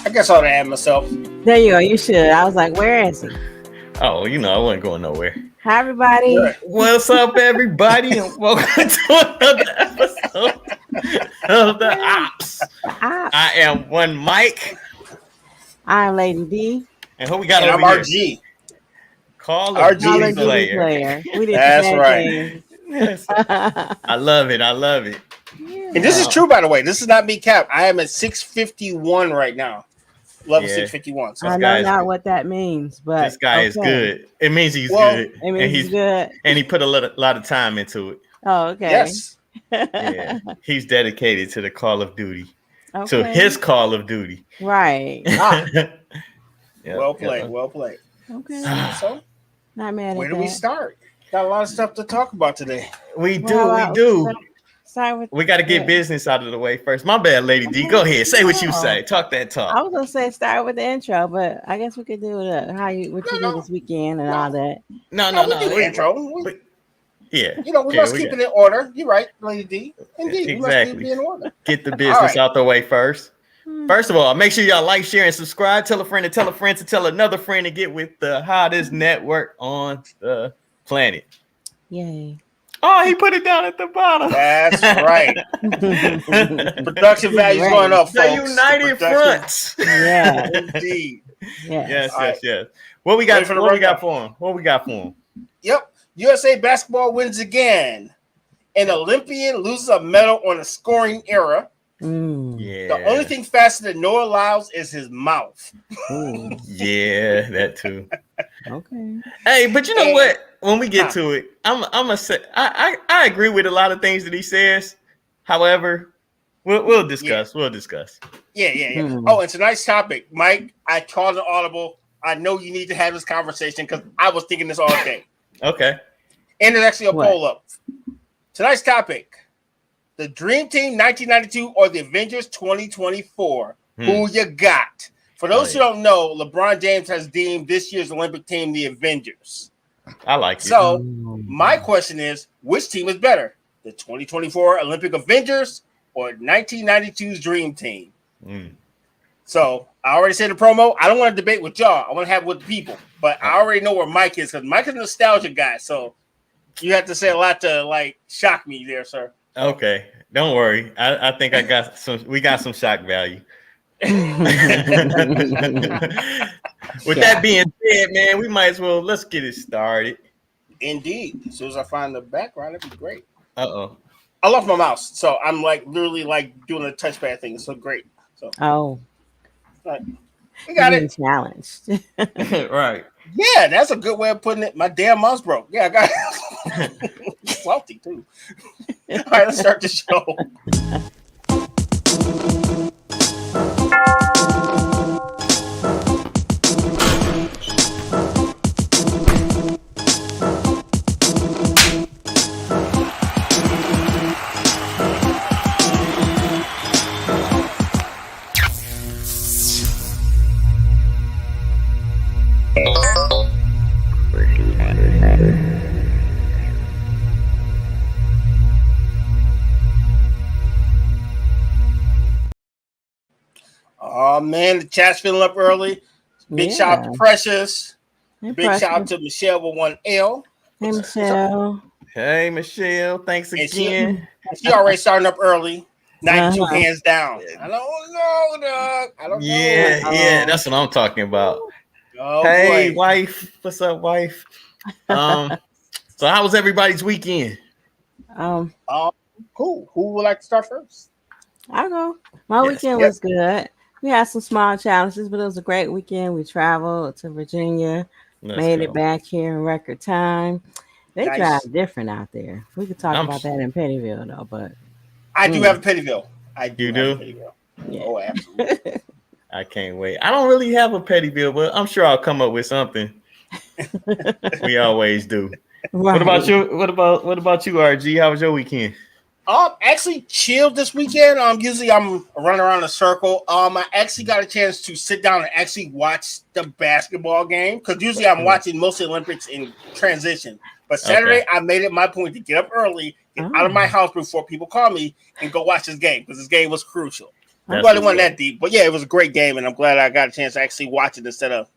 I guess I ought to add myself. There you go. You should. I was like, where is he? Oh, I wasn't going nowhere. Hi, everybody. Right. What's up, everybody, and welcome to another episode of the Ops. I am one Mike. I'm Lady D. And who we got And over I'm here? RG. Call RG of Duty player. We did That's the right. thing. Yes. I love it. Yeah. And this is true, by the way. This is not me cap. I am at 651 right now. Level 651. So. I know not what that means, but this guy is good. It means he's good. It means he's good. And he put a lot of time into it. Oh, okay. Yes. Yeah. He's dedicated to the Call of Duty. To his Call of Duty. Right. Yep, well played. Okay. So, not mad where at do we start? Got a lot of stuff to talk about today. We do. Start with we got to get business out of the way first. My bad, Lady D. Go ahead. Say what you say. Talk that talk. I was gonna say start with the intro, but I guess we could do what you did this weekend and all that. No. The intro. Yeah. We must keep it in order. You're right, Lady D. Indeed, exactly. We must keep it in order. Get the business out the way first. First of all, make sure y'all like, share, and subscribe. Tell a friend to tell a friend to tell another friend to get with the hottest network on the planet. Yay. Oh, he put it down at the bottom. That's right. Production value is going up, folks. The United Fronts. Yeah. Indeed. Yes. What we got for him? Yep. USA basketball wins again. An Olympian loses a medal on a scoring era. Yeah. The only thing faster than Noah Lyles is his mouth. Yeah, that too. Okay. Hey, but you know what? When we get to it, I'm gonna say I agree with a lot of things that he says. However, we'll discuss. Yeah. We'll discuss. Yeah. Oh, it's a nice topic, Mike. I called an audible. I know you need to have this conversation because I was thinking this all day. Okay. And there's actually a poll up. Tonight's topic: the Dream Team 1992 or the Avengers 2024. Who you got? For those who don't know, LeBron James has deemed this year's Olympic team the Avengers. I like it. So, my question is, which team is better? The 2024 Olympic Avengers or 1992's Dream Team? So, I already said the promo. I don't want to debate with y'all. I want to have it with the people. But I already know where Mike is because Mike is a nostalgia guy. So, you have to say a lot to, shock me there, sir. Okay. Don't worry. I think we got some shock value. With that being said, man, we might as well let's get it started. Indeed. As soon as I find the background, it'd be great. I lost my mouse, so I'm literally doing a touchpad thing. It's so great. So we got it challenged. Right. Yeah, that's a good way of putting it. My damn mouse broke. Yeah, I got it. Salty too. All right, let's start the show. Oh man, the chat's filling up early. Big shout out to Precious. Big shout out to Michelle with 1L. Hey Michelle. Hey Michelle, thanks again. She already starting up early. 92 hands down. I don't know, dog. I don't know. Yeah, that's what I'm talking about. Oh, hey, boy. Wife. What's up, wife? So how was everybody's weekend? Cool. Who would like to start first? I'll go. My weekend was good. We had some small challenges, but it was a great weekend. We traveled to Virginia, made it back here in record time. They drive different out there. We could talk about that in Pettyville, though. But I do have a Pettyville. You do? Yeah. Oh, absolutely. I can't wait. I don't really have a Pettyville, but I'm sure I'll come up with something. We always do. Right. What about you? What about you, RG? How was your weekend? Actually chilled this weekend. Usually I'm running around a circle. I actually got a chance to sit down and actually watch the basketball game because usually I'm watching most of the Olympics in transition. But Saturday, I made it my point to get up early, get out of my house before people call me, and go watch this game because this game was crucial. I'm glad it wasn't that deep, but yeah, it was a great game, and I'm glad I got a chance to actually watch it instead of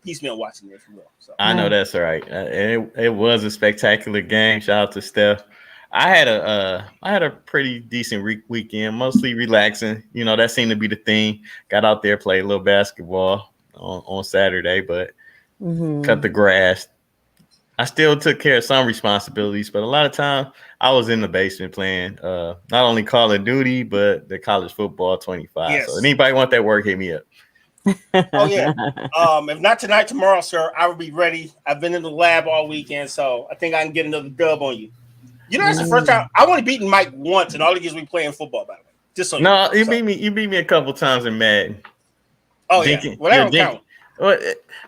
piecemeal watching it. If you will. So. I know that's right. It was a spectacular game. Shout out to Steph. I had a pretty decent weekend, mostly relaxing. That seemed to be the thing. Got out there, played a little basketball on Saturday, but cut the grass. I still took care of some responsibilities, but a lot of time I was in the basement playing not only Call of Duty, but the college football 25. Yes. So anybody want that work, hit me up. Oh yeah. If not tonight, tomorrow, sir, I will be ready. I've been in the lab all weekend, so I think I can get another dub on you. That's the first time I've only beaten Mike once, and all he gives me playing football. By the way, just so you beat me. You beat me a couple times in Madden. Oh yeah. Well, that don't count. Well,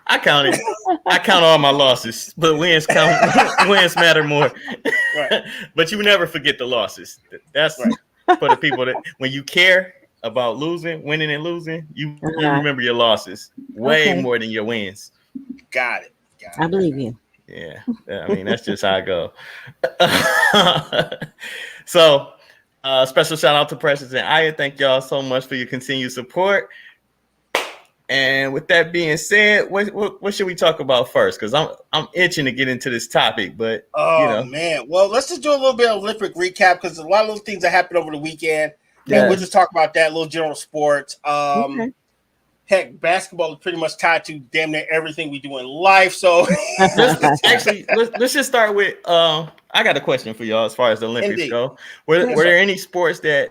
I counted. I count all my losses, but wins count. Wins matter more. Right. But you never forget the losses. That's right. For the people that when you care about winning and losing, you remember your losses way more than your wins. Got it. I believe you. Yeah, I mean that's just how I go. So, special shout out to Precious and Aya. Thank y'all so much for your continued support. And with that being said, what should we talk about first? Because I'm itching to get into this topic, but man, well, let's just do a little bit of Olympic recap because a lot of those things that happened over the weekend. Yeah, we'll just talk about that, little general sports. Heck, basketball is pretty much tied to damn near everything we do in life. So let's just start with I got a question for y'all as far as the Olympics go. Were there any sports that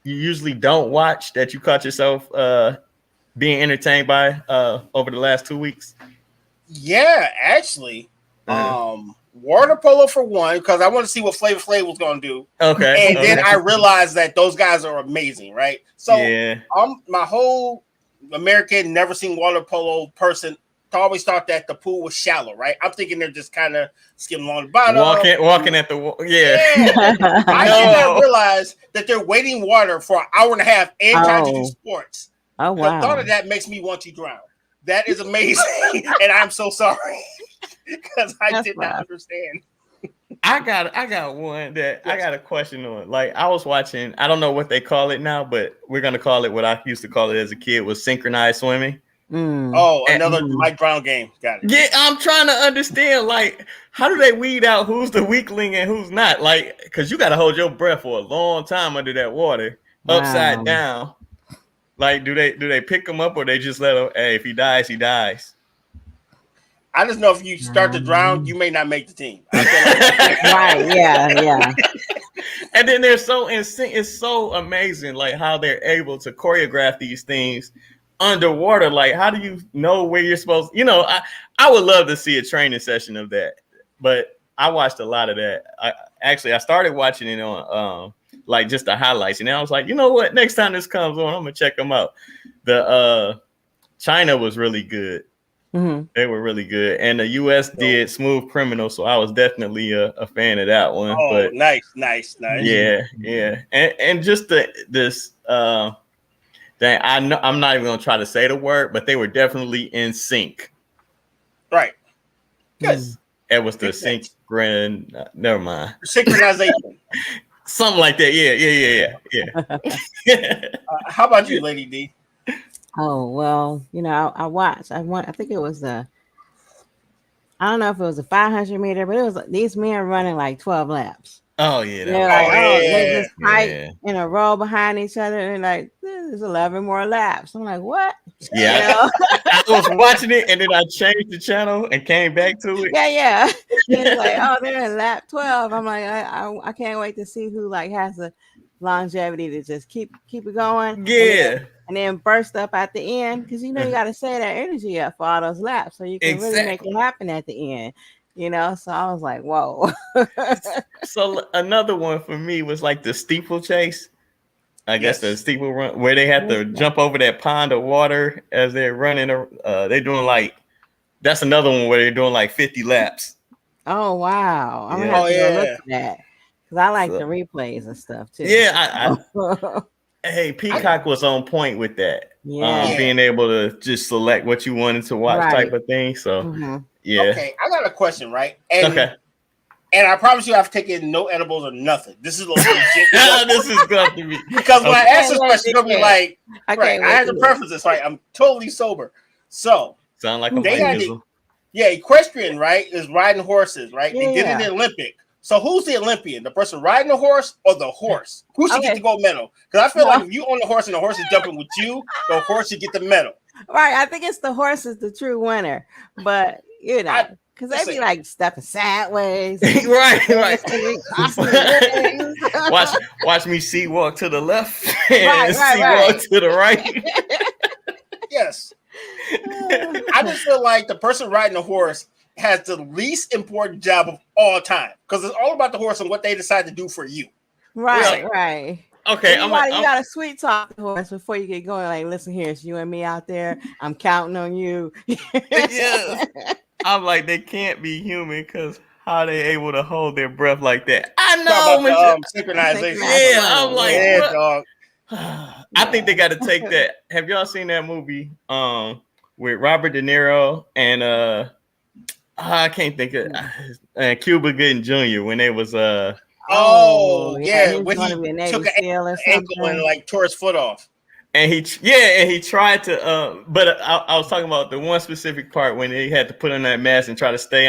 you usually don't watch that you caught yourself being entertained by over the last 2 weeks? Yeah, actually. Water polo for one, because I want to see what Flavor Flav was going to do. Okay. And then I realized that those guys are amazing, right? So my whole American, never seen water polo person always thought that the pool was shallow, right? I'm thinking they're just kind of skimming along the bottom. Walking at the wall. Yeah. I did not realize that they're waiting water for an hour and a half and trying to do sports. Oh, wow. The thought of that makes me want to drown. That is amazing. And I'm so sorry. Because I did not understand. I got one that I got a question on. Like I was watching, I don't know what they call it now, but we're gonna call it what I used to call it as a kid was synchronized swimming. Oh, another Mike Brown game. Got it. Yeah, I'm trying to understand, like, how do they weed out who's the weakling and who's not? Like, because you got to hold your breath for a long time under that water, upside down. Like, do they pick him up or they just let him? Hey, if he dies, he dies. I just know if you start to drown, you may not make the team. Right? Yeah. And then they're so insane. It's so amazing, like how they're able to choreograph these things underwater. Like, how do you know where you're supposed? I would love to see a training session of that. But I watched a lot of that. I started watching it on like just the highlights, and I was like, you know what? Next time this comes on, I'm gonna check them out. The China was really good. Mm-hmm. They were really good, and the U.S. did Smooth Criminal, so I was definitely a fan of that one. Oh, but nice. Yeah, and just this thing. I know I'm not even gonna try to say the word, but they were definitely in sync. Right. Yes. It was the never mind. Synchronization. Something like that. Yeah. How about you, Lady D? Oh, well, I watched. I think it was I don't know if it was a 500 meter, but it was these men running like 12 laps. Oh yeah. They just tight in a row behind each other, and like there's 11 more laps. I'm like, what? Yeah. I was watching it, and then I changed the channel and came back to it. Yeah. It's like, oh, they're in lap 12. I'm like, I can't wait to see who like has the longevity to just keep it going. Yeah. And then burst up at the end, because you got to save that energy up for all those laps, so you can really make it happen at the end. So I was like, whoa. So another one for me was like the steeplechase. I guess the steeple run where they have to jump over that pond of water as they're running. They're doing that's another one where they're doing like 50 laps. Oh wow! I'm gonna have to go look at that because I like the replays and stuff too. Yeah, hey, Peacock was on point with that. Yeah, being able to just select what you wanted to watch type of thing. So yeah. Okay, I got a question, right? And And I promise you, I've taken no edibles or nothing. This is legit. This is going to be because when I ask this question, you'll be like, right, I had to preface this, right? I'm totally sober. So sound like a Mike equestrian, right? Is riding horses, right? They did it in the Olympic. So who's the Olympian? The person riding the horse or the horse? Who should get the gold medal? Because I feel like if you own the horse and the horse is jumping with you, the horse should get the medal. Right. I think it's the horse is the true winner. But you know. Because they be like stepping sideways. right. watch me see walk to the left and see walk to the right. Yes. I just feel like the person riding the horse has the least important job of all time. Because it's all about the horse and what they decide to do for you. Right. Okay, you got to sweet talk the horse before you get going. Like, listen here, it's you and me out there. I'm counting on you. Yes. I'm like, they can't be human because how they able to hold their breath like that? I know. Synchronization. Yeah, I'm like, dog. I think they got to take that. Have y'all seen that movie with Robert De Niro and I can't think of Cuba Gooding Jr. when they was when he took an ankle and like tore his foot off. And he tried to, but I was talking about the one specific part when he had to put on that mask and try to stay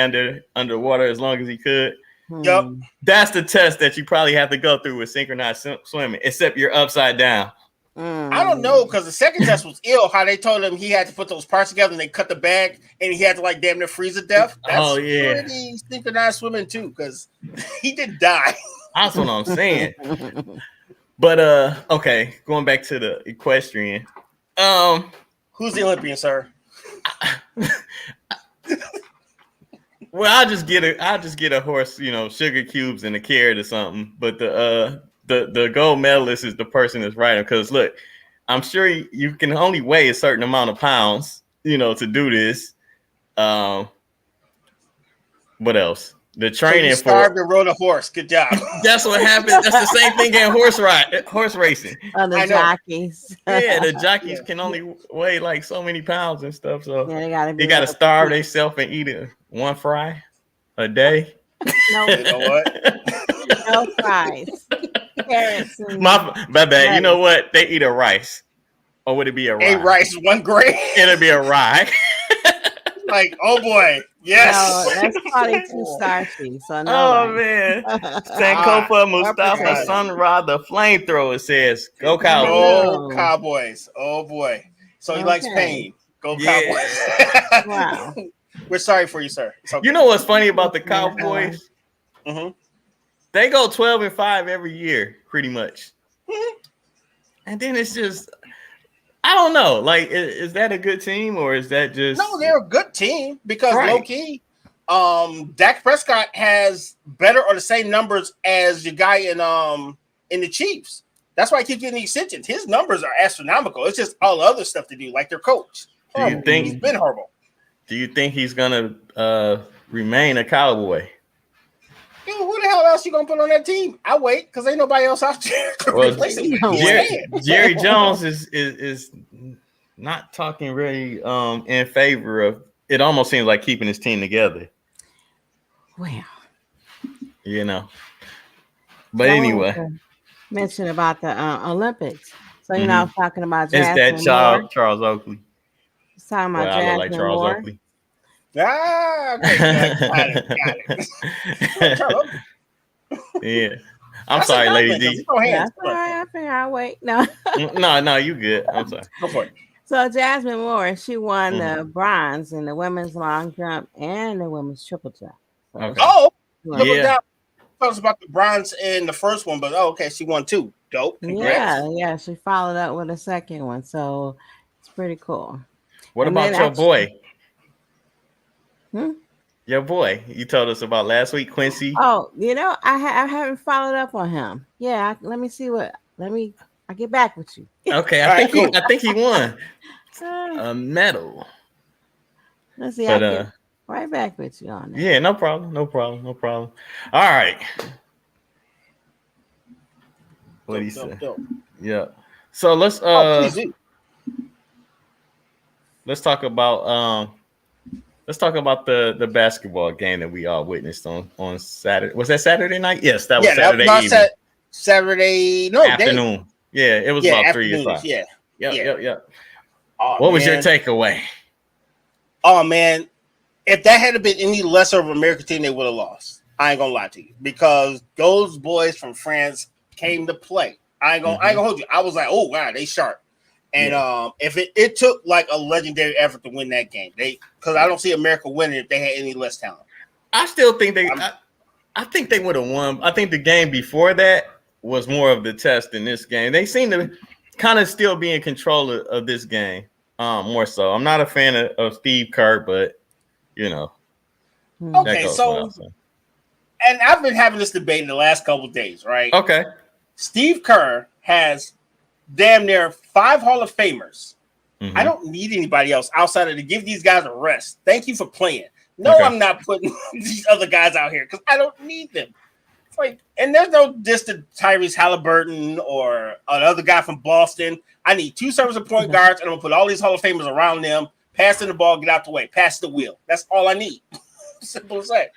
underwater as long as he could. Yep. That's the test that you probably have to go through with synchronized swimming, except you're upside down. I don't know, because the second test was ill, how they told him he had to put those parts together and they cut the bag and he had to like damn near freeze to death. That's pretty synchronized swimming too, because he did die. That's what I'm saying. But okay, going back to the equestrian. Who's the Olympian, sir? Well, I'll just get a horse, sugar cubes and a carrot or something. But the gold medalist is the person that's riding. Because look, I'm sure you can only weigh a certain amount of pounds, to do this. What else? The training so starved and rode a horse. Good job. That's what happens. That's the same thing in horse racing. The jockeys. Yeah, the jockeys can only weigh like so many pounds and stuff. So they gotta starve themselves and eat one fry a day. No, you know what? No fries. My bad. You know what? They eat a rice, or would it be a rye? A rice, 1 grain. It'll be a rye. Like, oh boy. Yes. No, that's probably too starchy. So no. Oh man. Sankofa Mustafa Sunrod the flamethrower says, "Go Cowboys." Go Cowboys. Oh boy. So he likes pain. Go Cowboys. Wow. We're sorry for you, sir. Okay. You know what's funny about the Cowboys? Mm-hmm. They go 12-5 every year, pretty much. Mm-hmm. And then it's just, I don't know. Like, is that a good team or is that just? No, they're a good team because low key, Dak Prescott has better or the same numbers as your guy in the Chiefs. That's why I keep getting these extensions. His numbers are astronomical. It's just all the other stuff to do, like their coach. Do you think he's been horrible? Do you think he's gonna remain a Cowboy? Dude, who the hell else you gonna put on that team? I wait because ain't nobody else out there. Jerry Jones is not talking really in favor of. It almost seems like keeping his team together. Well, but anyway, mention about the Olympics. So I was talking about Jasmine it's that Charles Oakley. Talking about Jasmine like Charles Moore. Oakley. Okay, got it. Yeah. I'm sorry, Lady D. That's all right. I figure I'll wait. No, you good. I'm sorry. Go for it. So Jasmine Moore, she won the bronze in the women's long jump and the women's triple jump. So okay. Oh, yeah. Tell us about the bronze in the first one, but okay, she won 2. Dope. Congrats. Yeah. She followed up with a second one, so it's pretty cool. What about your boy? Your boy, you told us about last week, Quincy. Oh, I haven't followed up on him. Yeah, let me see I'll get back with you. Okay, I think he won a medal. Let's see. I'll get right back with you on that. Yeah, no problem. All right. What do you say? Yeah. So let's talk about let's talk about the basketball game that we all witnessed on Saturday. Was that Saturday night? Yes, that was Saturday evening. Saturday afternoon. Day. Yeah, it was about 3 o'clock. Yep. Oh, what was your takeaway? Oh man, if that had been any lesser of an American team, they would have lost. I ain't gonna lie to you, because those boys from France came to play. I ain't gonna hold you. I was like, oh wow, they sharp. And if it took like a legendary effort to win that game, because I don't see America winning if they had any less talent. I still think I think they would have won. I think the game before that was more of the test than this game. They seem to kind of still be in control of this game, more so. I'm not a fan of Steve Kerr, but you know. Okay, so and I've been having this debate in the last couple of days, right? Okay. Steve Kerr has damn near 5 Hall of Famers. I don't need anybody else outside of to give these guys a rest. Thank you for playing. No, I'm not putting these other guys out here because I don't need them. It's like, and there's no distant Tyrese Halliburton or another guy from Boston. I need 2 serviceable point guards, and I'm gonna put all these Hall of Famers around them, passing the ball, get out the way, pass the wheel. That's all I need. Simple as that.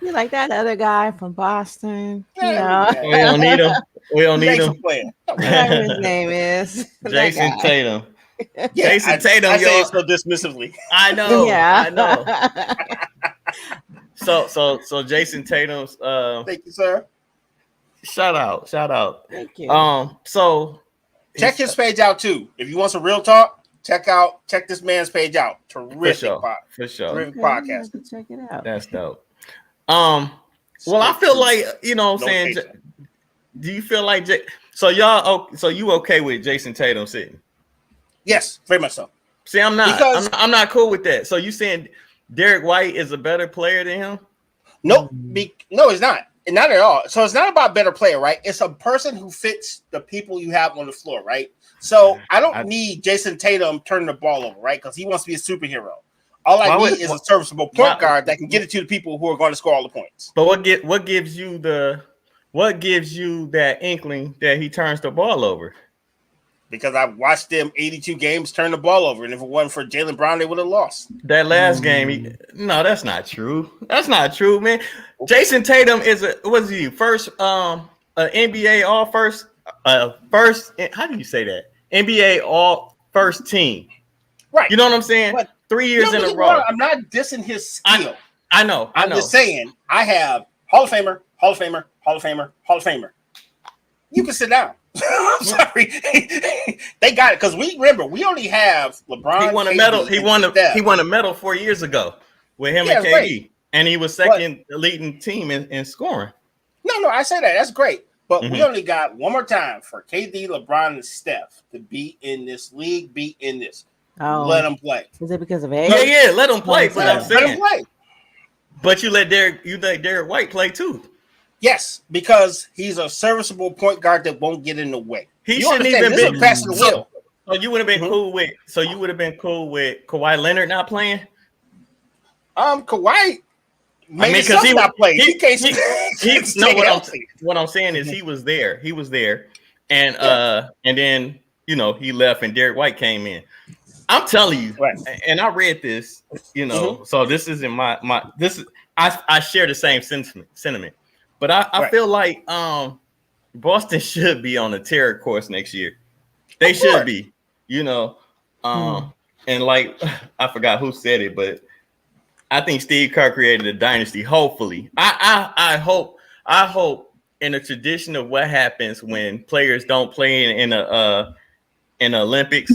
You like that other guy from Boston? Yeah. We don't need him. We don't need him. Whatever his name is. Jason Tatum. Yeah, Jason Tatum. I say it so dismissively. I know. Yeah. I know. So Jason Tatum's. Thank you, sir. Shout out. Thank you. So check his page out too. If you want some real talk, check this man's page out. Terrific. For sure. Terrific podcast. Check it out. That's dope. Well, I feel like, you know what I'm saying, do you feel like so you okay with Jason Tatum sitting? Yes, very much so. See, I'm not. I'm not cool with that. So you saying Derek White is a better player than him? Nope. No, he's not. Not at all. So it's not about better player, right? It's a person who fits the people you have on the floor, right? So I don't need Jason Tatum turning the ball over, right? Because he wants to be a superhero. All I need is a serviceable point guard that can get it to the people who are going to score all the points. But what gives you that inkling that he turns the ball over? Because I watched them 82 games turn the ball over, and if it wasn't for Jaylen Brown, they would have lost. That last game, no, that's not true. That's not true, man. Jason Tatum is first NBA all first first. How do you say that? NBA all first team. Right. You know what I'm saying? But 3 years in a row. I'm not dissing his skill. I know. I'm just saying I have Hall of Famer, Hall of Famer, Hall of Famer, Hall of Famer. You can sit down. I'm sorry. They got it because we only have LeBron. He won a medal. He won a medal 4 years ago with him and KD. Right. And he was second leading team in scoring. No, I say that. That's great. But we only got one more time for KD, LeBron, and Steph to be in this league, be in this. Oh, let them play. Is it because of age? Yeah, let them play. But I'm saying, let them play. But you let Derek White play too. Yes, because he's a serviceable point guard that won't get in the way. He shouldn't even been passing the wheel. So you would have been cool with. So you would have been cool with Kawhi Leonard not playing. Kawhi. Because he not playing. What I'm saying is he was there. He was there, and then he left, and Derek White came in. I'm telling you, right. And I read this, so this isn't my this is I share the same sentiment, but I feel like Boston should be on a terror course next year. They should be, and like I forgot who said it, but I think Steve Kerr created a dynasty. Hopefully, I hope in the tradition of what happens when players don't play in the Olympics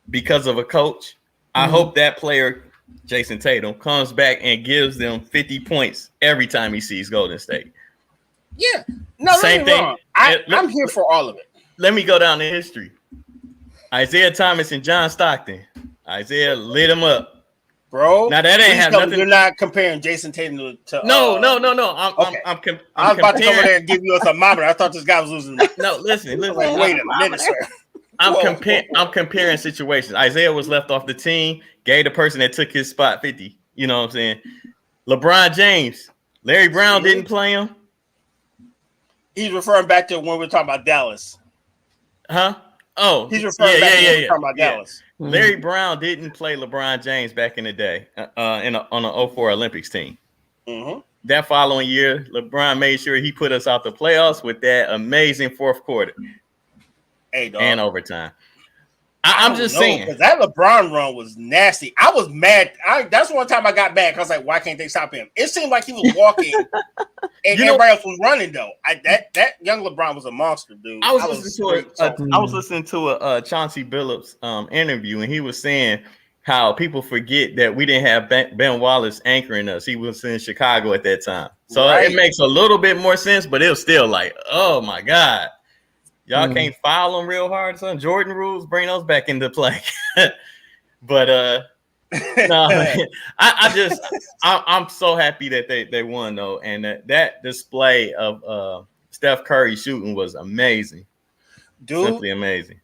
because of a coach. I hope that player, Jason Tatum, comes back and gives them 50 points every time he sees Golden State. Yeah, no, same thing. Wrong. I'm here for all of it. Let me go down the history. Isaiah Thomas and John Stockton. Isaiah lit him up. Bro, now that ain't have nothing. You're not comparing Jason Tatum to. No. I was about to come over there and give you a thermometer. I thought this guy was losing. No, listen. Like, wait a minute, sir. I'm comparing situations. Isaiah was left off the team, gave the person that took his spot 50. You know what I'm saying? LeBron James, Larry Brown didn't play him. He's referring back to when we were talking about Dallas. Huh? Oh, he's referring back to when we were talking about Dallas. Larry Brown didn't play LeBron James back in the day on the 04 Olympics team. That following year, LeBron made sure he put us out the playoffs with that amazing fourth quarter and overtime. I'm just saying, because that LeBron run was nasty. I was mad. That's one time I got mad. I was like, why can't they stop him? It seemed like he was walking and everybody else was running, though. That young LeBron was a monster, dude. I was listening to a Chauncey Billups interview, and he was saying how people forget that we didn't have Ben Wallace anchoring us. He was in Chicago at that time. So it makes a little bit more sense, but it was still like, oh, my God. Y'all can't foul them real hard, son. Jordan rules, bring those back into play. But no, I'm so happy that they won though, and that display of Steph Curry shooting was amazing, dude. Simply amazing.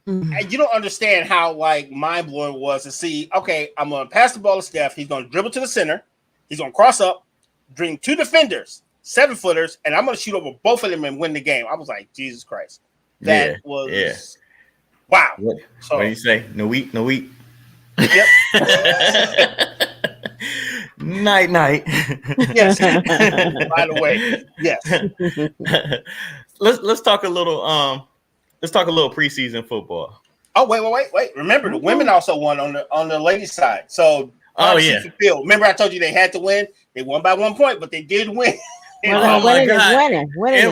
And you don't understand how like mind blowing it was to see. Okay, I'm gonna pass the ball to Steph. He's gonna dribble to the center. He's gonna cross up, bring two defenders. 7-footers, and I'm going to shoot over both of them and win the game. I was like, Jesus Christ. That was wow. What do you say? No eat. Yep. Night. Yes. By the way, yes. Let's talk a little preseason football. Oh, wait. Remember, the women also won on the ladies' side. So remember I told you they had to win? They won by 1 point, but they did win. Winning is winning.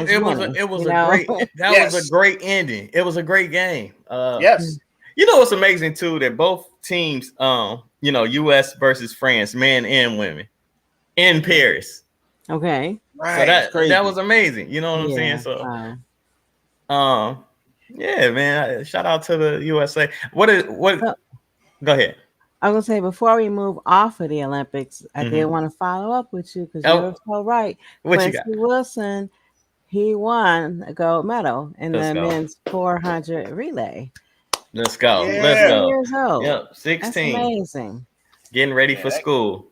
It was a great ending. It was a great game. Yes. You know what's amazing too, that both teams, US versus France, men and women, in Paris. Okay. Right. So that was amazing. You know what I'm saying? So yeah, man. Shout out to the USA. Go ahead. I was going to say, before we move off of the Olympics, I did want to follow up with you because you're so right. Quincy Wilson, he won a gold medal in the men's 400 relay. Let's go. Yeah. Let's go. Years old. Yep, 16. That's amazing. Getting ready for school.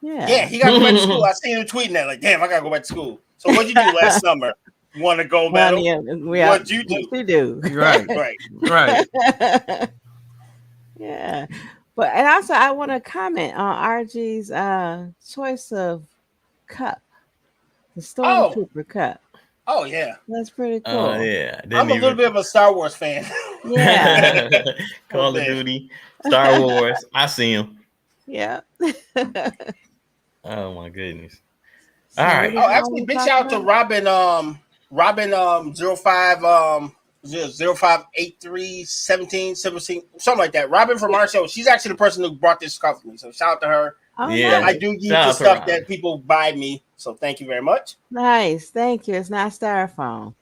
Yeah, he got to go back to school. I seen him tweeting that, like, damn, I got to go back to school. So what'd you do last summer? Won a gold medal? What'd you do? What you do? Right. Yeah. But and also I want to comment on RG's choice of cup, the Stormtrooper cup. Oh yeah, that's pretty cool. Oh yeah, I'm a little bit of a Star Wars fan. Yeah, Call of Duty, Star Wars. I see him. Yeah. Oh my goodness. All right. Oh, actually, big shout out to Robin 058317 something like that. Robin from our show. She's actually the person who brought this stuff for me. So shout out to her. Oh, yeah, I do use the stuff that people buy me. So thank you very much. Nice, thank you. It's not styrofoam.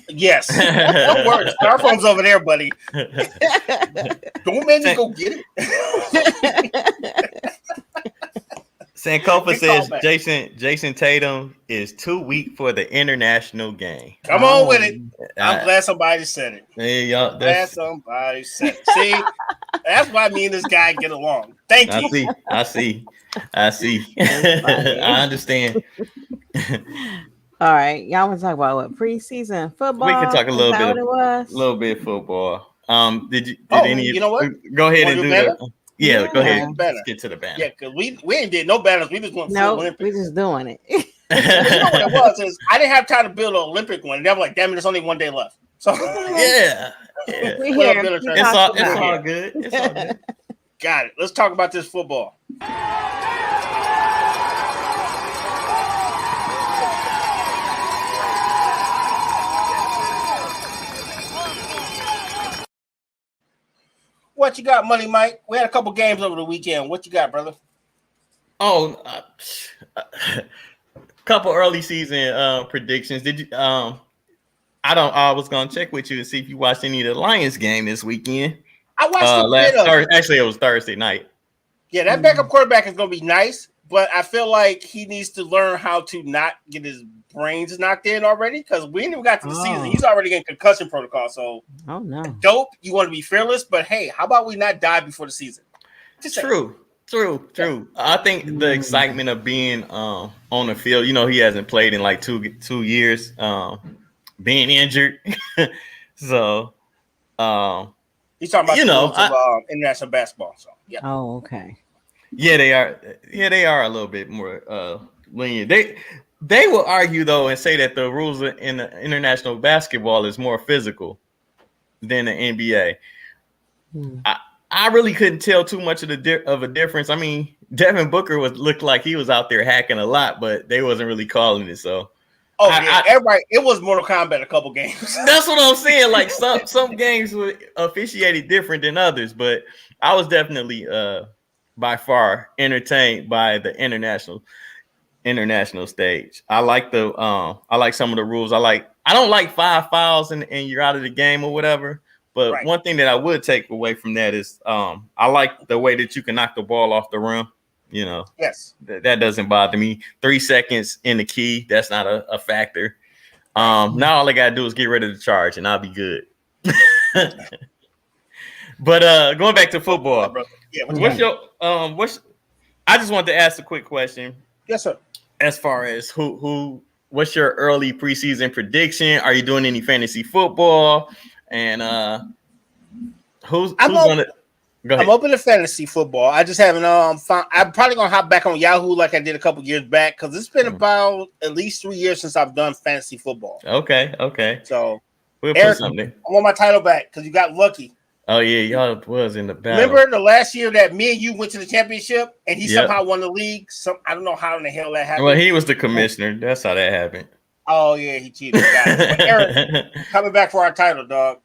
Yes. Don't worry, styrofoam's over there, buddy. Don't make me go get it. Sankofa says Jason Tatum is too weak for the international game. Come on with it. I'm glad somebody said it. There you go. Glad somebody said it. See, that's why me and this guy get along. Thank you. I see. I understand. All right, y'all want to talk about what preseason football? We can talk a little bit of football. Did any? You know what? Go ahead and do that. Yeah, go ahead. Let's get to the banner. Yeah, because we ain't did no banners. We just went full Olympics. We just doing it. You know what it was? Is I didn't have time to build an Olympic one. They were like, damn it, there's only 1 day left. So yeah. We here. It's all good. It's all good. Got it. Let's talk about this football. What you got, Money Mike? We had a couple games over the weekend. What you got, brother? Oh, couple early season predictions. Did you? I was gonna check with you to see if you watched any of the Lions game this weekend. I watched actually, it was Thursday night. Yeah, that backup quarterback is gonna be nice, but I feel like he needs to learn how to not get his brains knocked in already because we ain't even got to the season. He's already getting concussion protocol. So, dope. You want to be fearless, but hey, how about we not die before the season? True. I think the excitement of being on the field. You know, he hasn't played in like two years, being injured. So, He's talking about the rules of international basketball. So yeah. Oh, okay. Yeah, they are. Yeah, they are a little bit more lenient. They will argue though and say that the rules in the international basketball is more physical than the NBA. I really couldn't tell too much of a difference. I mean, Devin Booker looked like he was out there hacking a lot, but they wasn't really calling it. So, everybody, it was Mortal Kombat a couple games. That's what I'm saying. Like some games were officiated different than others, but I was definitely by far entertained by the international stage. I like some of the rules. I don't like 5 fouls and you're out of the game or whatever. But one thing that I would take away from that is I like the way that you can knock the ball off the rim. You know, yes, that doesn't bother me. 3 seconds in the key, that's not a factor. Now all I gotta do is get rid of the charge and I'll be good. But going back to football, I just wanted to ask a quick question. Yes, sir. As far as what's your early preseason prediction? Are you doing any fantasy football? And who's gonna go ahead? I'm open to fantasy football. I just haven't found. I'm probably gonna hop back on Yahoo like I did a couple years back because it's been about at least 3 years since I've done fantasy football. Okay. So we'll Eric, put something. I want my title back because you got lucky. Oh yeah, y'all was in the battle. Remember the last year that me and you went to the championship and he somehow won the league? I don't know how in the hell that happened. Well, he was the commissioner. That's how that happened. Oh yeah, he cheated. But Eric, coming back for our title, dog.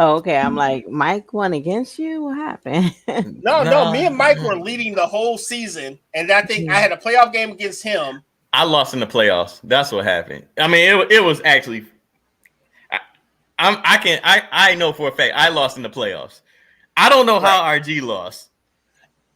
Oh, okay. I'm like, Mike won against you? What happened? No. Me and Mike were leading the whole season, and I think I had a playoff game against him. I lost in the playoffs. That's what happened. I mean, it was actually. I know for a fact I lost in the playoffs. I don't know how RG lost.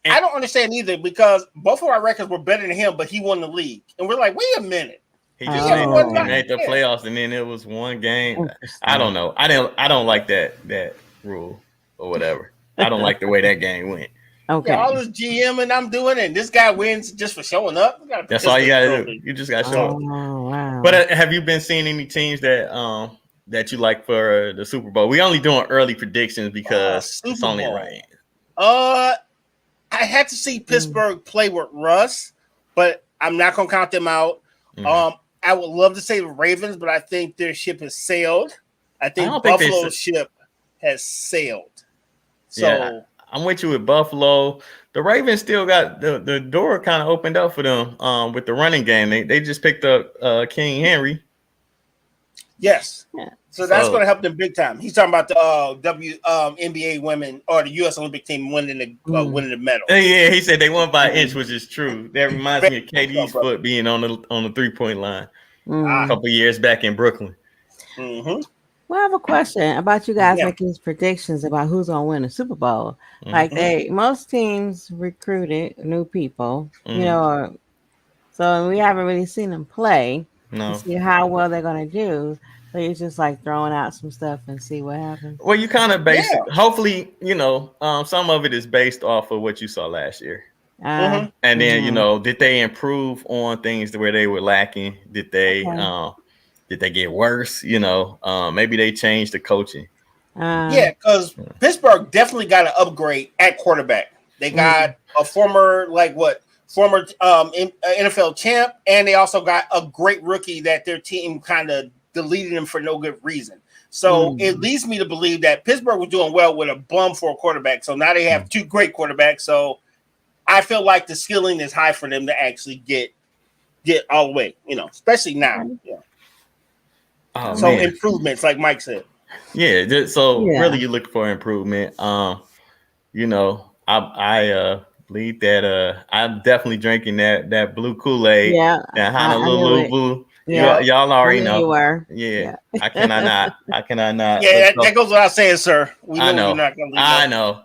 I don't understand either because both of our records were better than him, but he won the league, and we're like, wait a minute. He just made the playoffs, and then it was one game. I don't know. I don't like that rule or whatever. I don't like the way that game went. Okay. Yeah, all this GM and I'm doing, and this guy wins just for showing up. That's all you gotta do. You just gotta show up. Wow. But have you been seeing any teams that you like for the Super Bowl? We only doing early predictions because it's only right. I had to see Pittsburgh play with Russ, but I'm not gonna count them out. I would love to say the Ravens, but I think their ship has sailed. I think Buffalo's ship has sailed. So yeah, I'm with you with Buffalo. The Ravens still got the door kind of opened up for them with the running game. They just picked up King Henry. Yes. Yeah. So that's going to help them big time. He's talking about the NBA women or the U.S. Olympic team winning the medal. Yeah, he said they won by an inch, which is true. That reminds me of KD's foot being on the 3-point line a couple years back in Brooklyn. Well, I have a question about you guys making these predictions about who's going to win the Super Bowl. Like most teams recruited new people, you know, so we haven't really seen them play to see how well they're going to do. So you're just like throwing out some stuff and see what happens. Well, you kind of base it. Hopefully, you know, some of it is based off of what you saw last year. And then, you know, did they improve on things where they were lacking? Did they get worse? You know, maybe they changed the coaching. Because Pittsburgh definitely got an upgrade at quarterback. They got a former NFL champ, and they also got a great rookie that their team kind of deleted him for no good reason. So it leads me to believe that Pittsburgh was doing well with a bum for a quarterback. So now they have 2 great quarterbacks. So I feel like the skilling is high for them to actually get all the way, you know, especially now. Yeah. Oh, so improvements, like Mike said. Yeah. So really you look for improvement. You know, I believe that I'm definitely drinking that blue Kool-Aid. Yeah. That Honolulu. Yeah. Y'all already know. You were. Yeah. I cannot not. Yeah, that goes without saying, sir. I know.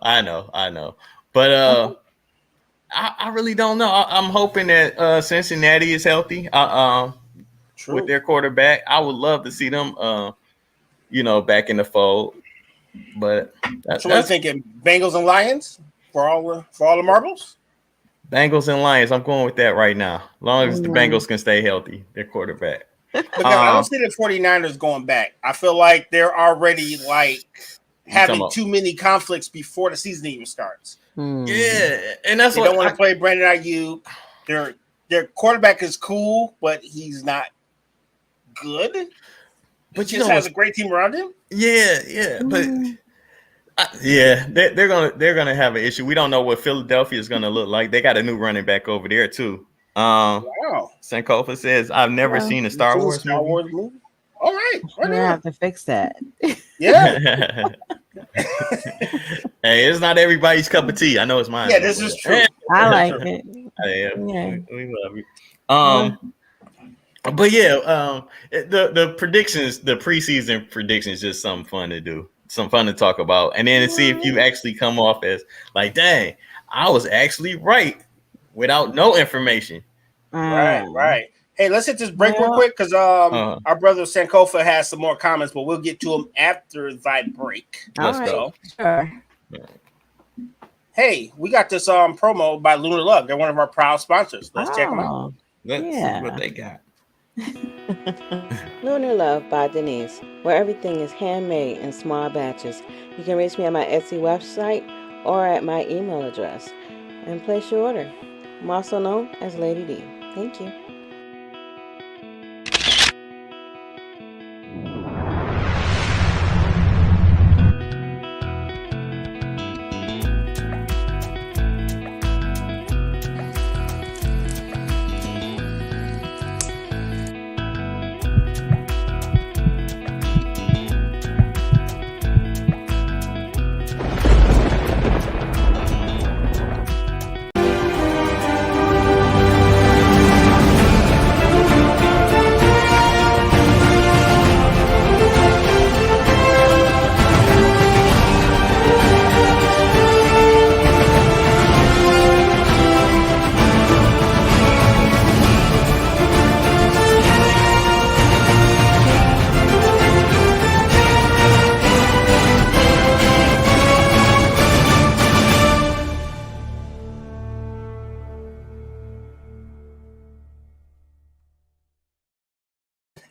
I know. But I really don't know. I'm hoping that Cincinnati is healthy. With their quarterback, I would love to see them, you know, back in the fold. But that's what I'm thinking. Bengals and Lions for all the marbles. Bengals and Lions. I'm going with that right now. As long as the Bengals can stay healthy, their quarterback. Because I don't see the 49ers going back. I feel like they're already like having too many conflicts before the season even starts. Yeah, and that's they don't want to play Brandon Ayuk. Their quarterback is cool, but he's not good. But he just has a great team around him. Yeah, but they're gonna have an issue. We don't know what Philadelphia is gonna look like. They got a new running back over there too. Wow. Sankofa says, "I've never seen a Star Wars movie. All right, we're gonna have to fix that. Yeah. Hey, it's not everybody's cup of tea. I know it's mine. Yeah, this is true. I like it. We love you. But yeah, the predictions, the preseason predictions, just something fun to do, some fun to talk about, and then to see if you actually come off as like, dang, I was actually right without no information. Right. Hey, let's hit this break real quick because our brother Sankofa has some more comments, but we'll get to them after that break. Let's go. Sure. Hey, we got this promo by Lunar Love. They're one of our proud sponsors. Let's check them out. Let's see what they got. Lunar Love by Denise, where everything is handmade in small batches. You can reach me at my Etsy website or at my email address and place your order. I'm also known as Lady D. Thank you.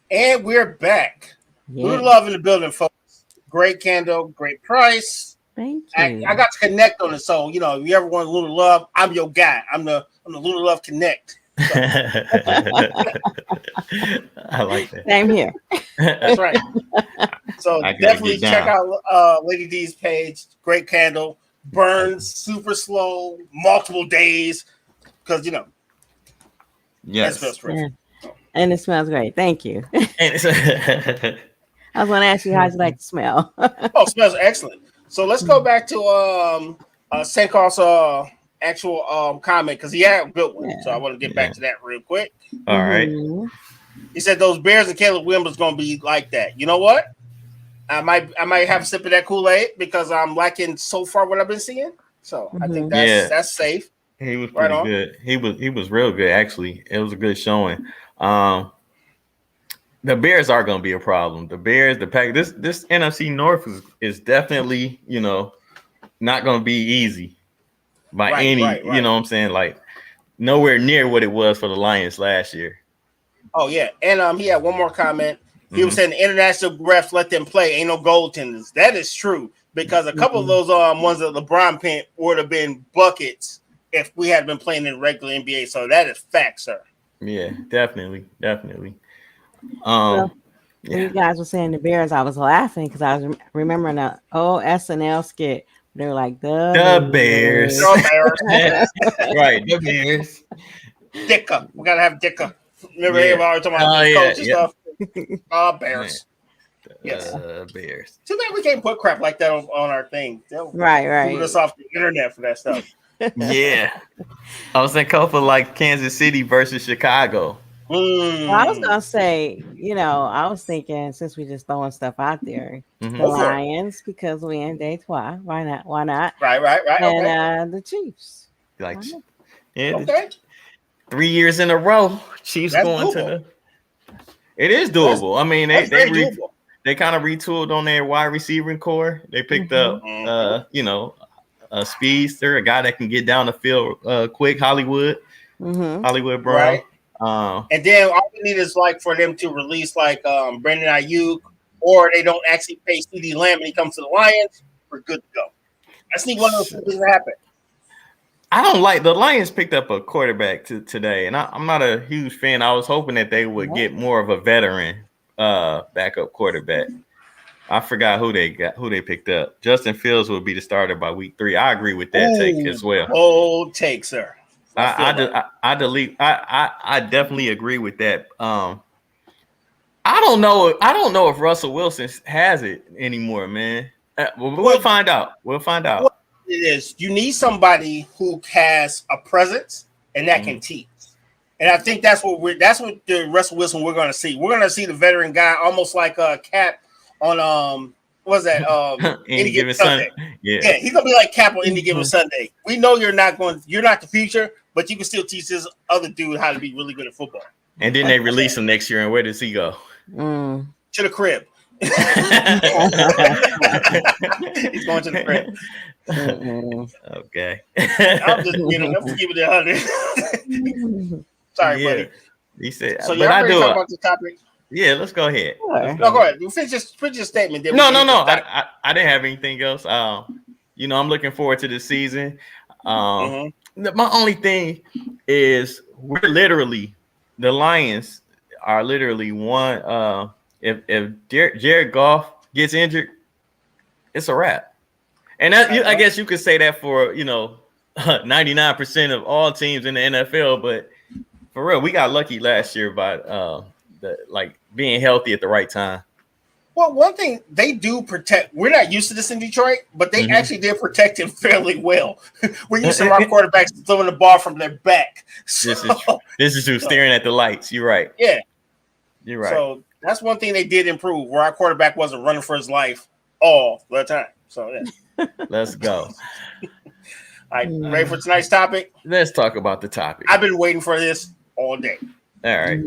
And we're back. We're loving the building, folks. Great candle, great price. Thank you. I got to connect on it. So, you know, if you ever want Lunar Love, I'm your guy. I'm the Lunar Love Connect. So. I like that. Same here. That's right. So definitely check out Lady D's page. Great candle. Burns super slow, multiple days. Because, you know. Yes. And it smells great. Thank you. I was going to ask you how you like to smell. It smells excellent. So let's go back to Senkov's actual comment because he had a good one. So I want to get back to that real quick. All right. He said those Bears and Caleb Williams is going to be like that. You know what? I might have a sip of that Kool-Aid because I'm liking so far what I've been seeing. So I think that's safe. He was pretty good. He was real good actually. It was a good showing. The Bears are going to be a problem. The Bears, the Pack. This NFC North is definitely, you know, not going to be easy by any. You know what I'm saying? Like nowhere near what it was for the Lions last year. Oh yeah, and he had one more comment. He was saying the international refs let them play. Ain't no goaltenders. That is true because a couple of those ones that LeBron pinned would have been buckets if we had been playing in regular NBA. So that is fact, sir. Yeah, definitely. When you guys were saying the Bears, I was laughing because I was remembering the old SNL skit. They were like the Bears. Right, the Bears. Dicka. We gotta have Dicka. Remember everybody talking about the coach and stuff. Bears. Yes. Bears. Too bad we can't put crap like that on our thing. Right. Put us off the internet for that stuff. Yeah. I was thinking for like Kansas City versus Chicago. Well, I was gonna say, you know, I was thinking since we just throwing stuff out there, the Lions because we in day 12. Why not? Right. And the Chiefs. Like, okay. 3 years in a row, Chiefs that's going doable. To the. It is doable. I mean, they kind of retooled on their wide receiving core. They picked up, you know, a speedster, a guy that can get down the field quick. Hollywood Brown. Right. And then all we need is like for them to release like Brandon Ayuk, or they don't actually pay CD Lamb when he comes to the Lions. we're good to go. I just need one of those things to happen. I don't like the Lions picked up a quarterback today, and I'm not a huge fan. I was hoping that they would get more of a veteran backup quarterback. I forgot who they picked up. Justin Fields will be the starter by week 3. I agree with that take as well. Bold take, sir. I definitely agree with that. I don't know if Russell Wilson has it anymore, man. We'll find out. What it is, you need somebody who has a presence and that can teach. And I think that's what the Russell Wilson we're going to see. We're going to see the veteran guy, almost like Cap on what's that? Any Given Sunday. Yeah, he's gonna be like Cap on Any Given Sunday. We know you're not the future, but you can still teach this other dude how to be really good at football. And then they release him next year, and where does he go? To the crib. He's going to the crib. Okay. I'm just keeping it 100. Sorry, buddy. He said, so y'all ready to talk about the topic? Yeah, let's go ahead. No, go ahead. You finish your statement. No. I didn't have anything else. I'm looking forward to this season. My only thing is the Lions are literally one. If Jared Goff gets injured, it's a wrap. And I guess you could say that for 99% of all teams in the NFL. But for real, we got lucky last year by being healthy at the right time. Well, one thing they do protect. We're not used to this in Detroit, but they actually did protect him fairly well. We're used to our quarterbacks throwing the ball from their back. So, this is true. Staring at the lights. You're right. Yeah, you're right. So that's one thing they did improve, where our quarterback wasn't running for his life all the time. So yeah, let's go. All right, ready for tonight's topic? Let's talk about the topic. I've been waiting for this all day. All right.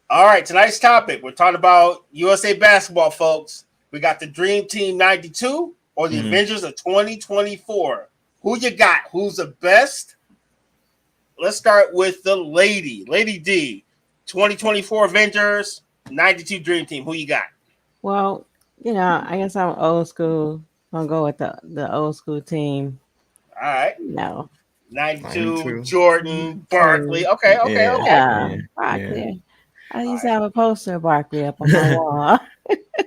All right, tonight's topic, we're talking about USA basketball, folks. We got the Dream Team 92 or the Avengers of 2024. Who you got? Who's the best? Let's start with the lady. Lady D, 2024 Avengers, 92 Dream Team. Who you got? Well, I guess I'm old school. I'm going to go with the old school team. All right. No. 92, Jordan, Barkley. Okay. Yeah. Barkley. I used to have a poster of Barkley up on my wall.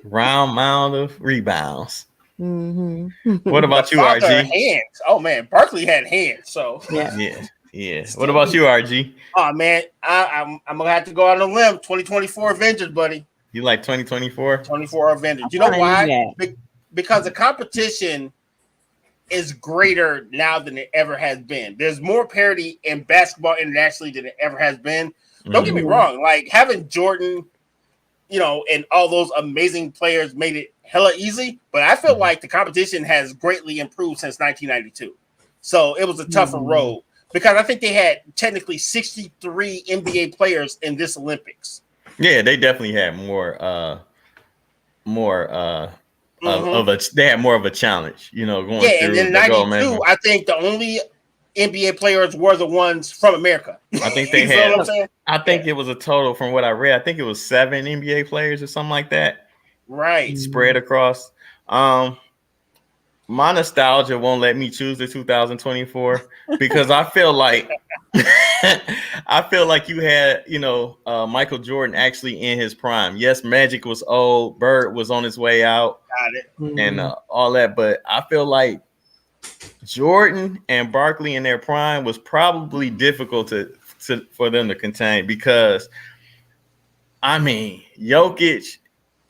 Round mound of rebounds. What about you, RG? Hands. Oh man, Barkley had hands. So yeah. What about you, RG? Oh man, I'm gonna have to go out on a limb. 2024 Avengers, buddy. You like 2024? 24 Avengers. You know why? Because the competition is greater now than it ever has been. There's more parity in basketball internationally than it ever has been. Don't get me wrong. Like having Jordan, and all those amazing players made it hella easy. But I feel like the competition has greatly improved since 1992. So it was a tougher road because I think they had technically 63 NBA players in this Olympics. Yeah, they definitely had they had more of a challenge, going through. And then 92, I think the only NBA players were the ones from America. I think they had. I think it was a total, from what I read, I think it was 7 NBA players or something like that. Right. Spread across. My nostalgia won't let me choose the 2024 because I feel like you had, Michael Jordan actually in his prime. Yes, Magic was old, Bird was on his way out. Got it. And all that, but I feel like Jordan and Barkley in their prime was probably difficult for them to contain because, Jokic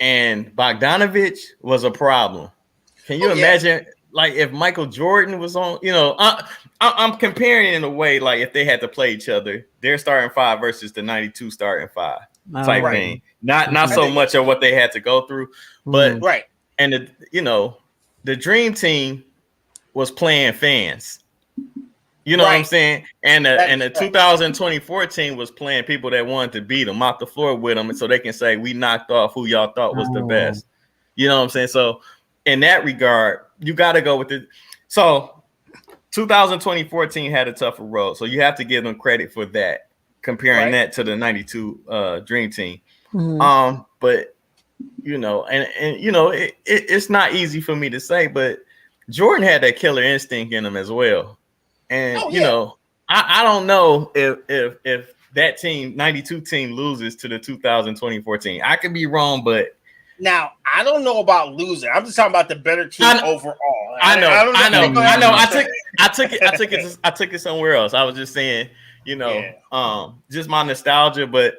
and Bogdanovich was a problem. Can you imagine, like, if Michael Jordan was on? I'm comparing in a way, like if they had to play each other, their starting 5 versus the 92 starting 5 type thing. Not so much of what they had to go through, but and the Dream Team was playing fans. You know what I'm saying? And the 2024 team was playing people that wanted to beat them off the floor with them, and so they can say we knocked off who y'all thought was the best. You know what I'm saying? So in that regard, you got to go with it. So 2024 team had a tougher road, so you have to give them credit for that. Comparing that to the 92 Dream Team, but it's not easy for me to say, but Jordan had that killer instinct in him as well. And you know, I don't know if that team 92 team loses to the 2024 team. I could be wrong, but now I don't know about losing. I'm just talking about the better team overall. I know. I took it somewhere else. I was just saying, you know, just my nostalgia, but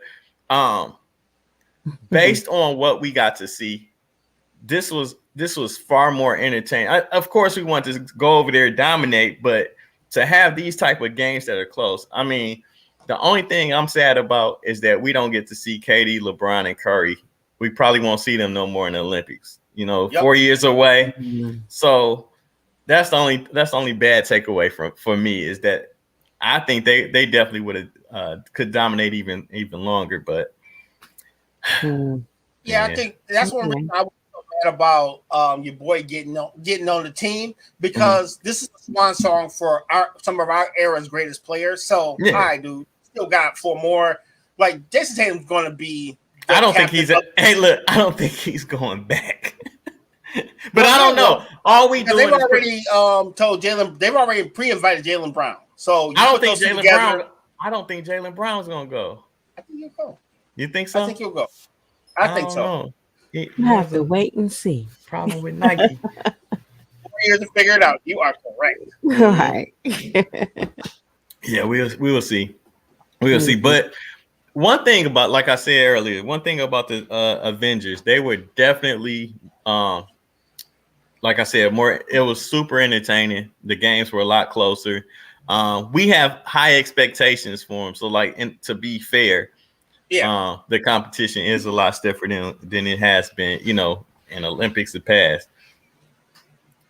based on what we got to see, this was far more entertaining. Of course, we want to go over there and dominate, but to have these type of games that are close, I mean, the only thing I'm sad about is that we don't get to see KD, LeBron, and Curry. We probably won't see them no more in the Olympics. You know, 4 years away. So that's the only bad takeaway for me is that I think they definitely would have could dominate even longer. But I think that's one reason I was so mad about your boy getting on the team, because this is the swan song for some of our era's greatest players. So I do still got 4 more. Like Jason Tatum's going to be. I don't think he's. I don't think he's going back. But I don't know. All we do. They've already told Jaylen. They've already pre-invited Jaylen Brown. So I don't think Jaylen Brown. I don't think Jaylen Brown's going to go. I think he'll go. You think so? I think he'll go. I think so. You have to wait and see. Problem with Nike. 4 years to figure it out. You are correct. All right. Yeah, we will see. We will see. But one thing about, like I said earlier, one thing about the Avengers, they were definitely, like I said, more. It was super entertaining. The games were a lot closer. We have high expectations for them. So, like, to be fair, the competition is a lot stiffer than it has been, you know, in Olympics the past.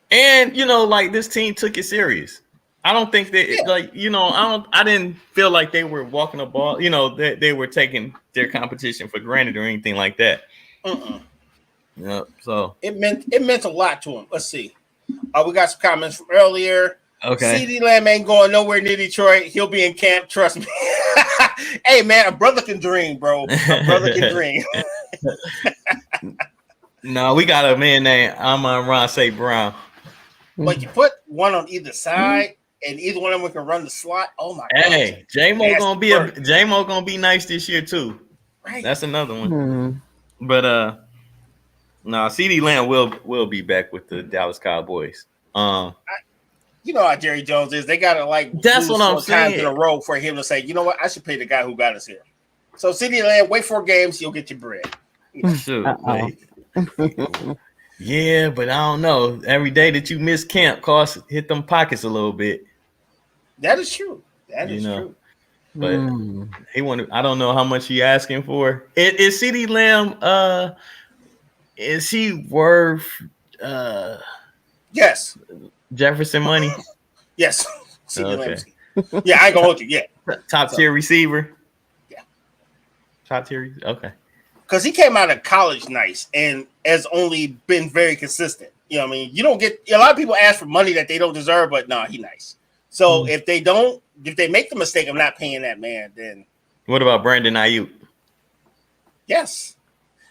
And, you know, like, this team took it serious. I don't think they like, you know, I didn't feel like they were walking the ball, you know, they were taking their competition for granted or anything like that. Yeah, so it meant a lot to him. Let's see. We got some comments from earlier. Okay. CeeDee Lamb ain't going nowhere near Detroit. He'll be in camp. Trust me. Hey, man, a brother can dream, bro. A brother can dream. No, we got a man named Amon-Ra St. Brown. But you put one on either side, and either one of them can run the slot. Oh my god! Hey, J-Mo gonna be nice this year too. Right. That's another one. But CeeDee Lamb will be back with the Dallas Cowboys. You know how Jerry Jones is. They gotta that's what I'm saying. Times in a row for him to say, you know what, I should pay the guy who got us here. So CeeDee Lamb, wait 4 games, you'll get your bread. Yeah, but I don't know. Every day that you miss camp hit them pockets a little bit. That is true. That is true. But I don't know how much he asking for. Is CeeDee Lamb is he worth yes. Jefferson money? Yes. CeeDee Lamb. Yeah, I ain't gonna hold you. Yeah. Top tier receiver. Yeah. Top tier. Okay. Because he came out of college nice and has only been very consistent. You know what I mean? You don't get a lot of people ask for money that they don't deserve, but no, he nice. So if they make the mistake of not paying that man, then what about Brandon Ayuk? Yes.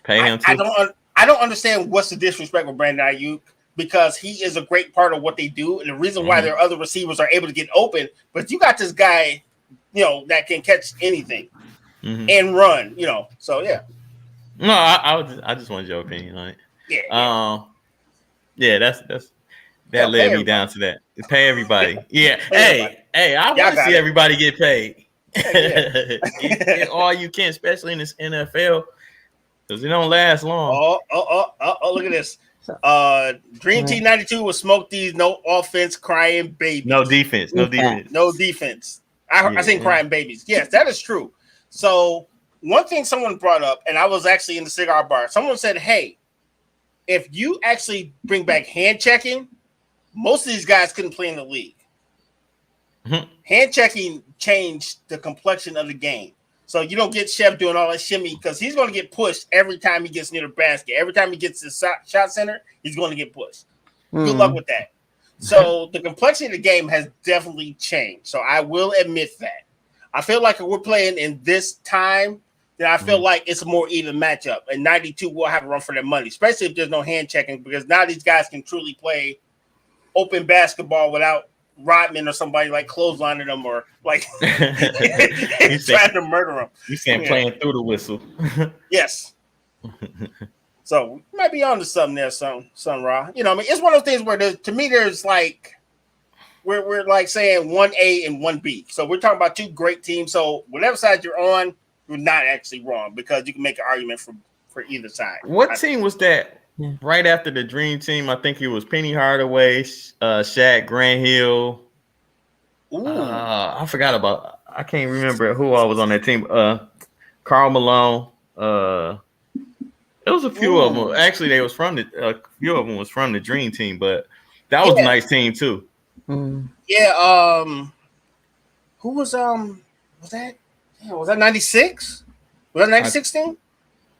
Pay him too. I don't understand what's the disrespect with Brandon Ayuk, because he is a great part of what they do. And the reason why their other receivers are able to get open, but you got this guy, you know, that can catch anything and run, you know. So yeah. No, I just wanted your opinion on it. Yeah. That led me down to that. Pay everybody. Yeah. Hey, I want to see everybody get paid. Get all you can, especially in this NFL, because it don't last long. Oh, look at this. Dream Team 92 will smoke these no offense crying babies. No defense. No defense. I seen crying babies. Yes, that is true. So one thing someone brought up, and I was actually in the cigar bar, someone said, hey, if you actually bring back hand checking, most of these guys couldn't play in the league. Hand checking changed the complexion of the game. So you don't get Chef doing all that shimmy, because he's going to get pushed every time he gets near the basket. Every time he gets to the shot center, he's going to get pushed. Good luck with that. So the complexion of the game has definitely changed. So I will admit that. I feel like if we're playing in this time, then I feel like it's a more even matchup. And 92 will have a run for their money, especially if there's no hand checking, because now these guys can truly play open basketball without Rodman or somebody like clotheslining them or like trying to murder them. You saying playing through the whistle? Yes. So we might be on to something there, Sun Ra. You know, I mean, it's one of those things where to me there's like we're like saying 1A and 1B. So we're talking about two great teams. So whatever side you're on, you're not actually wrong because you can make an argument for either side. What team was that? Yeah. Right after the Dream Team, I think it was Penny Hardaway, Shaq, Grant Hill. I forgot about. I can't remember who all was on that team. Karl Malone. There was a few of them. Actually, they was from a few of them was from the Dream Team, but that was a nice team too. Yeah. Who was that? Yeah, was that 96? Was that 96 team?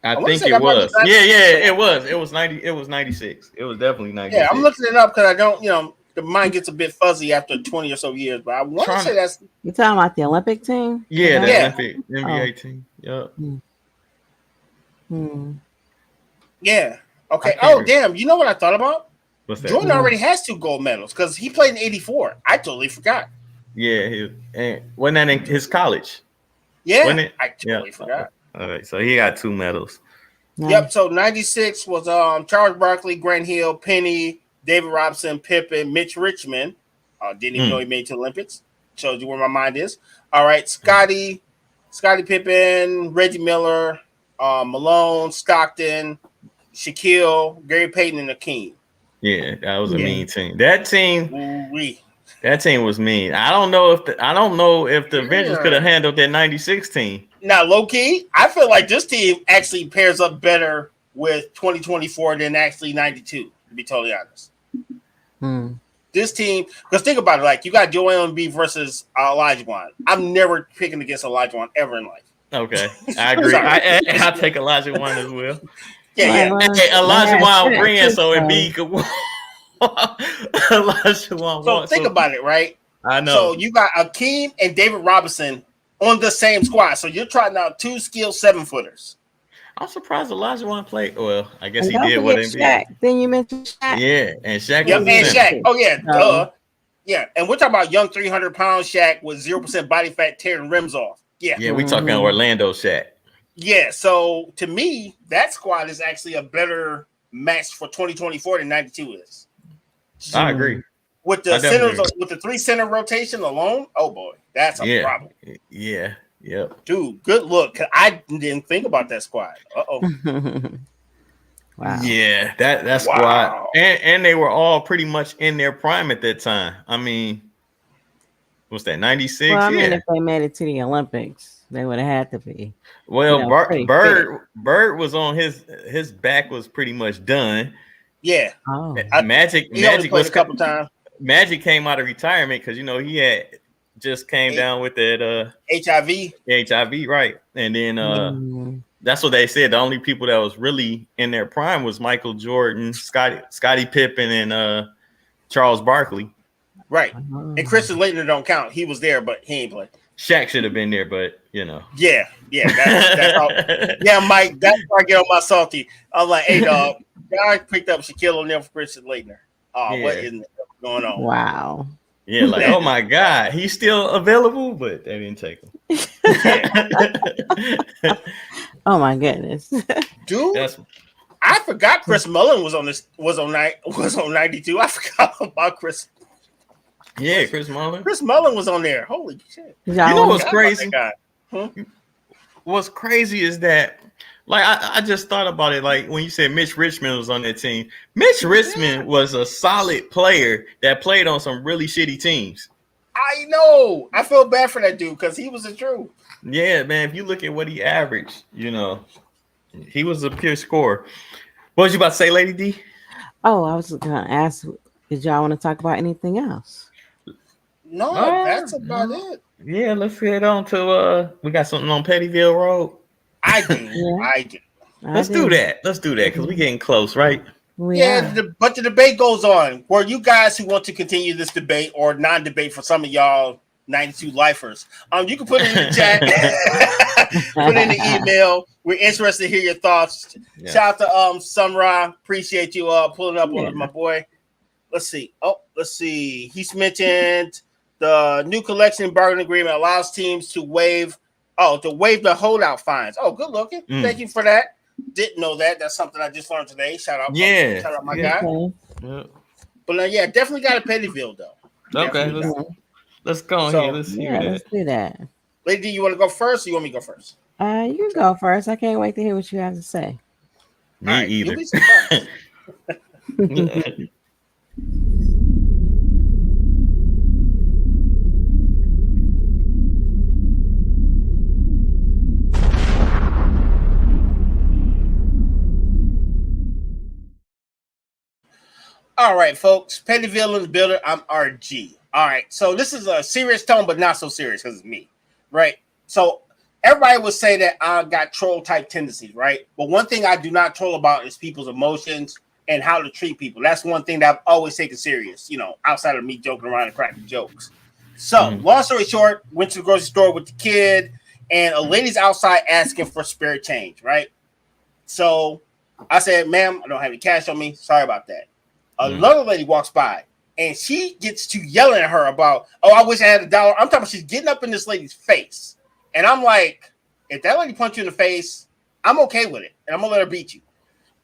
I think it was. Yeah, it was. It was 90. It was 96. It was definitely 96. Yeah, I'm looking it up because I don't. You know, the mind gets a bit fuzzy after 20 or so years. But I want to say that's. You talking about the Olympic team? Yeah, the Olympic NBA team. Yep. Yeah. Okay. Oh, damn. You know what I thought about? What's that? Jordan already has 2 gold medals because he played in '84. I totally forgot. Yeah, wasn't that in his college? Yeah, I totally forgot. All right, so he got 2 medals. Nice. Yep. So '96 was Charles Barkley, Grant Hill, Penny, David Robinson, Pippen, Mitch Richmond. Didn't even know he made it to the Olympics. Shows you where my mind is. All right, Scottie Pippen, Reggie Miller, Malone, Stockton, Shaquille, Gary Payton, and Akeem. Yeah, that was a mean team. That team was mean. I don't know if the Avengers could have handled that '96 team. Now, low key, I feel like this team actually pairs up better with 2024 than actually '92. To be totally honest, this team, because think about it, like you got Joel Embiid versus Olajuwon. I'm never picking against Olajuwon ever in life. Okay, I agree. I take Olajuwon as well. Yeah. Hey, Olajuwon ran so Embiid could walk. Olajuwon. So think about it, right? I know. So you got Akeem and David Robinson on the same squad. So you're trying out 2 skilled 7-footers. I'm surprised Olajuwon played. Well, I guess he did what Shaq. Then you mentioned Shaq. Yeah, and Shaq. Yep, and Shaq. Oh yeah, duh. Yeah, and we're talking about young 300-pound Shaq with 0% body fat tearing rims off. Yeah, we talking Orlando Shaq. Yeah, so to me, that squad is actually a better match for 2024 than 92 is. I agree. With the centers, with the 3-center rotation alone, oh boy, that's a problem. Yeah, yeah. Dude, good look. I didn't think about that squad. Wow. Yeah, that squad, and they were all pretty much in their prime at that time. I mean, what's that? 96. Well, I mean, if they made it to the Olympics, they would have had to be. Well, Bird was on his back was pretty much done. Yeah. Magic was a couple times. Magic came out of retirement because he had just came down with that HIV, right? And then that's what they said. The only people that was really in their prime was Michael Jordan, Scottie Pippen, and Charles Barkley. Right. And Christian Laettner don't count. He was there, but he ain't play. Shaq should have been there, but Yeah. That's all. Yeah, Mike. That's why I get on my salty. I'm like, hey, dog. I picked up Shaquille O'Neal for Christian Laettner. What is going on? Wow. Yeah, like, oh my God, he's still available, but they didn't take him. Oh my goodness, dude! I forgot Chris Mullin was on 92. I forgot about Chris. Yeah, Chris Mullin. Chris Mullin was on there. Holy shit! You know what's crazy? What's crazy is that, like, I just thought about it. Like when you said Mitch Richmond was on that team, Mitch Richmond was a solid player that played on some really shitty teams. I know. I feel bad for that dude because he was the truth. Yeah, man. If you look at what he averaged, he was a pure scorer. What was you about to say, Lady D? Oh, I was gonna ask. Did y'all want to talk about anything else? No, that's about it. Yeah, let's head on to we got something on Pettyville Road. I do. Let's do that because we're getting close, right? But the debate goes on. For you guys who want to continue this debate or non-debate for some of y'all 92 lifers, you can put it in the chat, put it in the email. We're interested to hear your thoughts. Yeah. Shout out to Sun Ra. Appreciate you pulling up on my boy. let's see. Let's see. He's mentioned the new collection bargaining agreement allows teams to waive the holdout fines. Oh, good looking. Thank you for that. Didn't know that. That's something I just learned today. Shout out my guy. Yeah. But yeah, definitely got a Pettyville though. Okay, let's go here. Let's see that. Let's do that. Lady D, you want to go first, or you want me to go first? You can go first. I can't wait to hear what you have to say. Me either. You'll be surprised. All right, folks. Pettyville in the building. I'm RG. All right. So this is a serious tone, but not so serious because it's me. Right. So everybody would say that I got troll type tendencies, right? But one thing I do not troll about is people's emotions and how to treat people. That's one thing that I've always taken serious, outside of me joking around and cracking jokes. So long story short, went to the grocery store with the kid and a lady's outside asking for spare change, right? So I said, ma'am, I don't have any cash on me. Sorry about that. Another lady walks by and she gets to yelling at her about, oh, I wish I had $1. I'm talking about she's getting up in this lady's face. And I'm like, if that lady punch you in the face, I'm okay with it. And I'm going to let her beat you.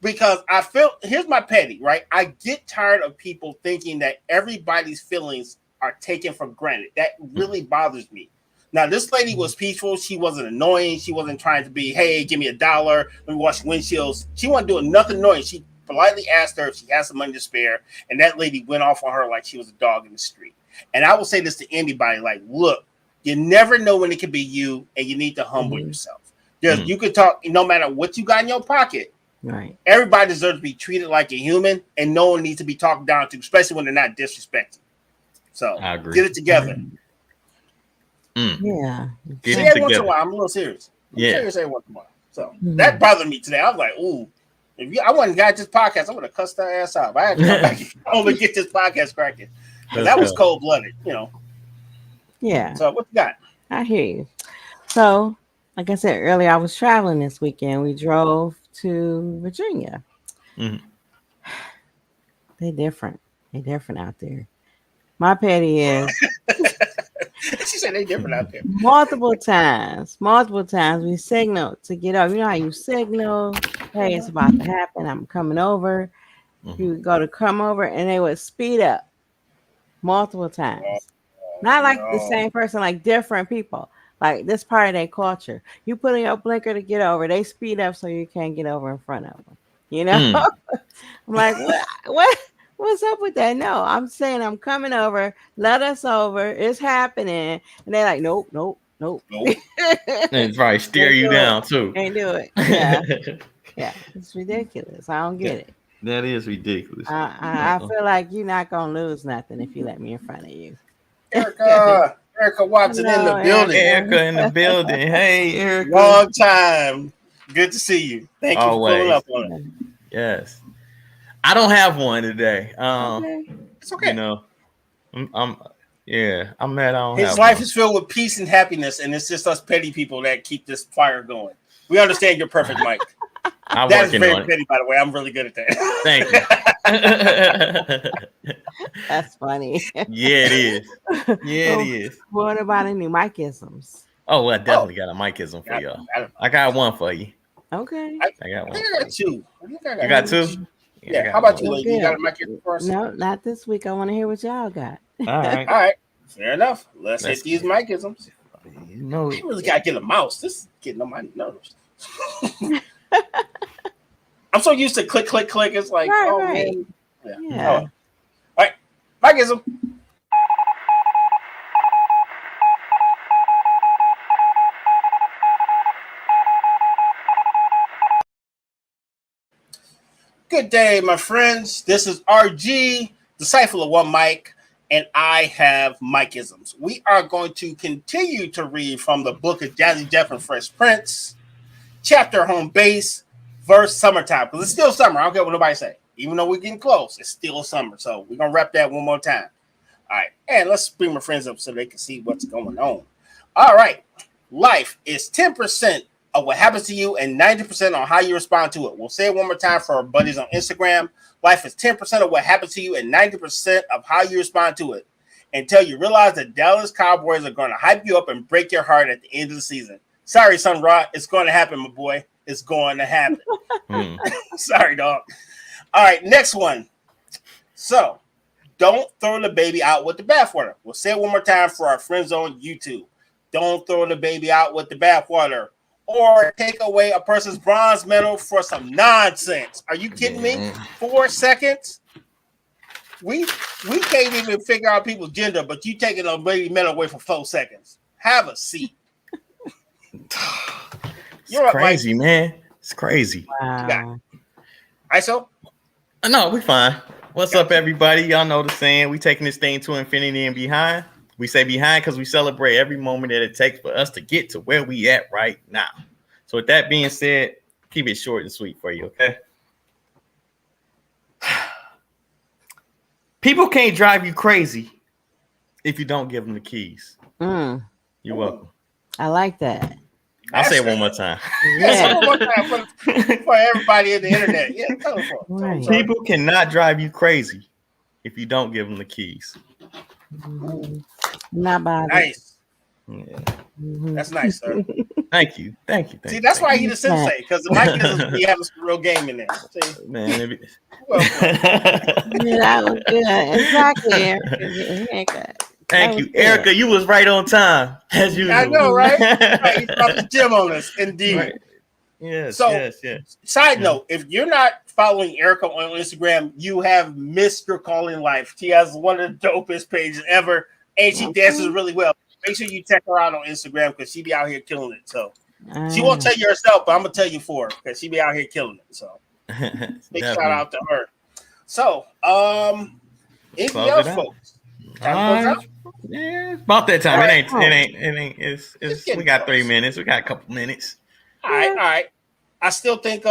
Because I feel, here's my petty, right? I get tired of people thinking that everybody's feelings are taken for granted. That really bothers me. Now, this lady was peaceful. She wasn't annoying. She wasn't trying to be, hey, give me $1. Let me wash windshields. She wasn't doing nothing annoying. She politely asked her if she has some money to spare, and that lady went off on her like she was a dog in the street. And I will say this to anybody, like, look, you never know when it could be you, and you need to humble yourself. You could talk, no matter what you got in your pocket. Right. Everybody deserves to be treated like a human, and no one needs to be talked down to, especially when they're not disrespecting. So I agree. Get it together. Yeah. Get See, it every once in a together. while, I'm a little serious. I'm serious every once in a while. So that bothered me today. I was like, ooh. I wasn't got this podcast, I would have cussed her ass out. I had to come back and only get this podcast cracking. Because that was cold-blooded, Yeah. So what you got? I hear you. So, like I said earlier, I was traveling this weekend. We drove to Virginia. They're different. They're different out there. My petty is She said they different out there. multiple times we signal to get over. You know how you signal, hey, it's about to happen, I'm coming over. You go to come over and they would speed up multiple times. Not like the same person, like different people. Like this part of their culture. You put in your blinker to get over, they speed up so you can't get over in front of them. I'm like, what? What's up with that? No, I'm saying I'm coming over. Let us over. It's happening. And they're like, nope. And probably steer you down too. Can't do it. Yeah. Yeah. It's ridiculous. I don't get it. That is ridiculous. I feel like you're not going to lose nothing if you let me in front of you. Erica Watson in the building. Erica in the building. Hey, Erica. Long time. Good to see you. Thank you for pulling up on it. Yes. I don't have one today. It's okay. I'm mad I don't His have life one. is filled with peace and happiness, and it's just us petty people that keep this fire going. We understand you're perfect, Mike. That is very petty, by the way. I'm really good at that. Thank you. That's funny. Yeah, it is. Yeah, it is. What about any Mike-isms? Oh, well, I definitely got a Mike-ism for y'all. I got one for you. Okay. I got one. I got two. You got two? Yeah. How about you, lady? You got a Mike-ism for us? No, not this week. I want to hear what y'all got. All right. All right. Fair enough. Let's hit these Mike-isms. You really got to get a mouse. This is getting on my nerves. I'm so used to click. It's like, right. Man. Yeah. All right. Mike-ism. Good day, my friends. This is RG, Disciple of One Mike, and I have Mike-isms. We are going to continue to read from the book of Jazzy Jeff and Fresh Prince, chapter Home Base, verse Summertime. Because it's still summer. I don't care what nobody say. Even though we're getting close, it's still summer. So we're going to rep that one more time. All right. And let's bring my friends up so they can see what's going on. All right. Life is 10% of what happens to you and 90% on how you respond to it. We'll say it one more time for our buddies on Instagram. Life is 10% of what happens to you and 90% of how you respond to it. Until you realize the Dallas Cowboys are going to hype you up and break your heart at the end of the season. Sorry, Sun Ra. It's going to happen, my boy. It's going to happen. Sorry, dog. All right, next one. So, don't throw the baby out with the bathwater. We'll say it one more time for our friends on YouTube. Don't throw the baby out with the bathwater. Or take away a person's bronze medal for some nonsense. Are you kidding me? 4 seconds? We can't even figure out people's gender, but you taking a baby medal away for 4 seconds. Have a seat. You're crazy, man. It's crazy. Wow. ISO? No, we fine. What's up, everybody? Y'all know the saying. We taking this thing to infinity and behind. We say behind because we celebrate every moment that it takes for us to get to where we at right now. So with that being said, keep it short and sweet for you, okay? People can't drive you crazy if you don't give them the keys. You're welcome. I like that. I'll say it one more time. Yeah, one more time for everybody in the internet. Yeah, right. People cannot drive you crazy if you don't give them the keys. Not bad. Nice. Yeah. That's nice, sir. Thank you. See, that's why he's the sensei, because the mic is we have a real game in there. See? Man, that was good. Exactly, Erica. Thank you, Erica. You was right on time, as usual. I know, right? You dropped the gym on us, indeed. Right. Yes. So, yes. Side note: if you're not following Erica on Instagram, you have missed your calling life. She has one of the dopest pages ever, and she dances really well. Make sure you check her out on Instagram because she be out here killing it. So she won't tell you herself, but I'm gonna tell you for her because she be out here killing it. So big shout out to her. So anything else, folks? Yeah, about that time. It ain't. It's we got 3 minutes. We got a couple minutes. All right. I still think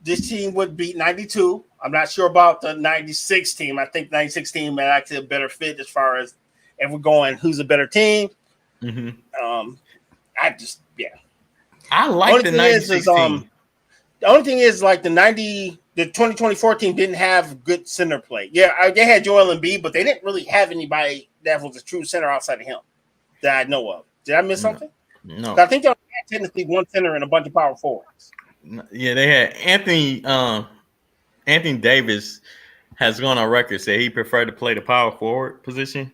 this team would beat 92. I'm not sure about the 96 team. I think 96 team is actually a better fit as far as if we're going who's a better team. I like the 96 team. The only thing is like the 2024 team didn't have good center play. Yeah, they had Joel Embiid, but they didn't really have anybody that was a true center outside of him that I know of. Did I miss something? No. I think they had technically one center and a bunch of power forwards. Yeah, they had Anthony Davis has gone on record say he preferred to play the power forward position.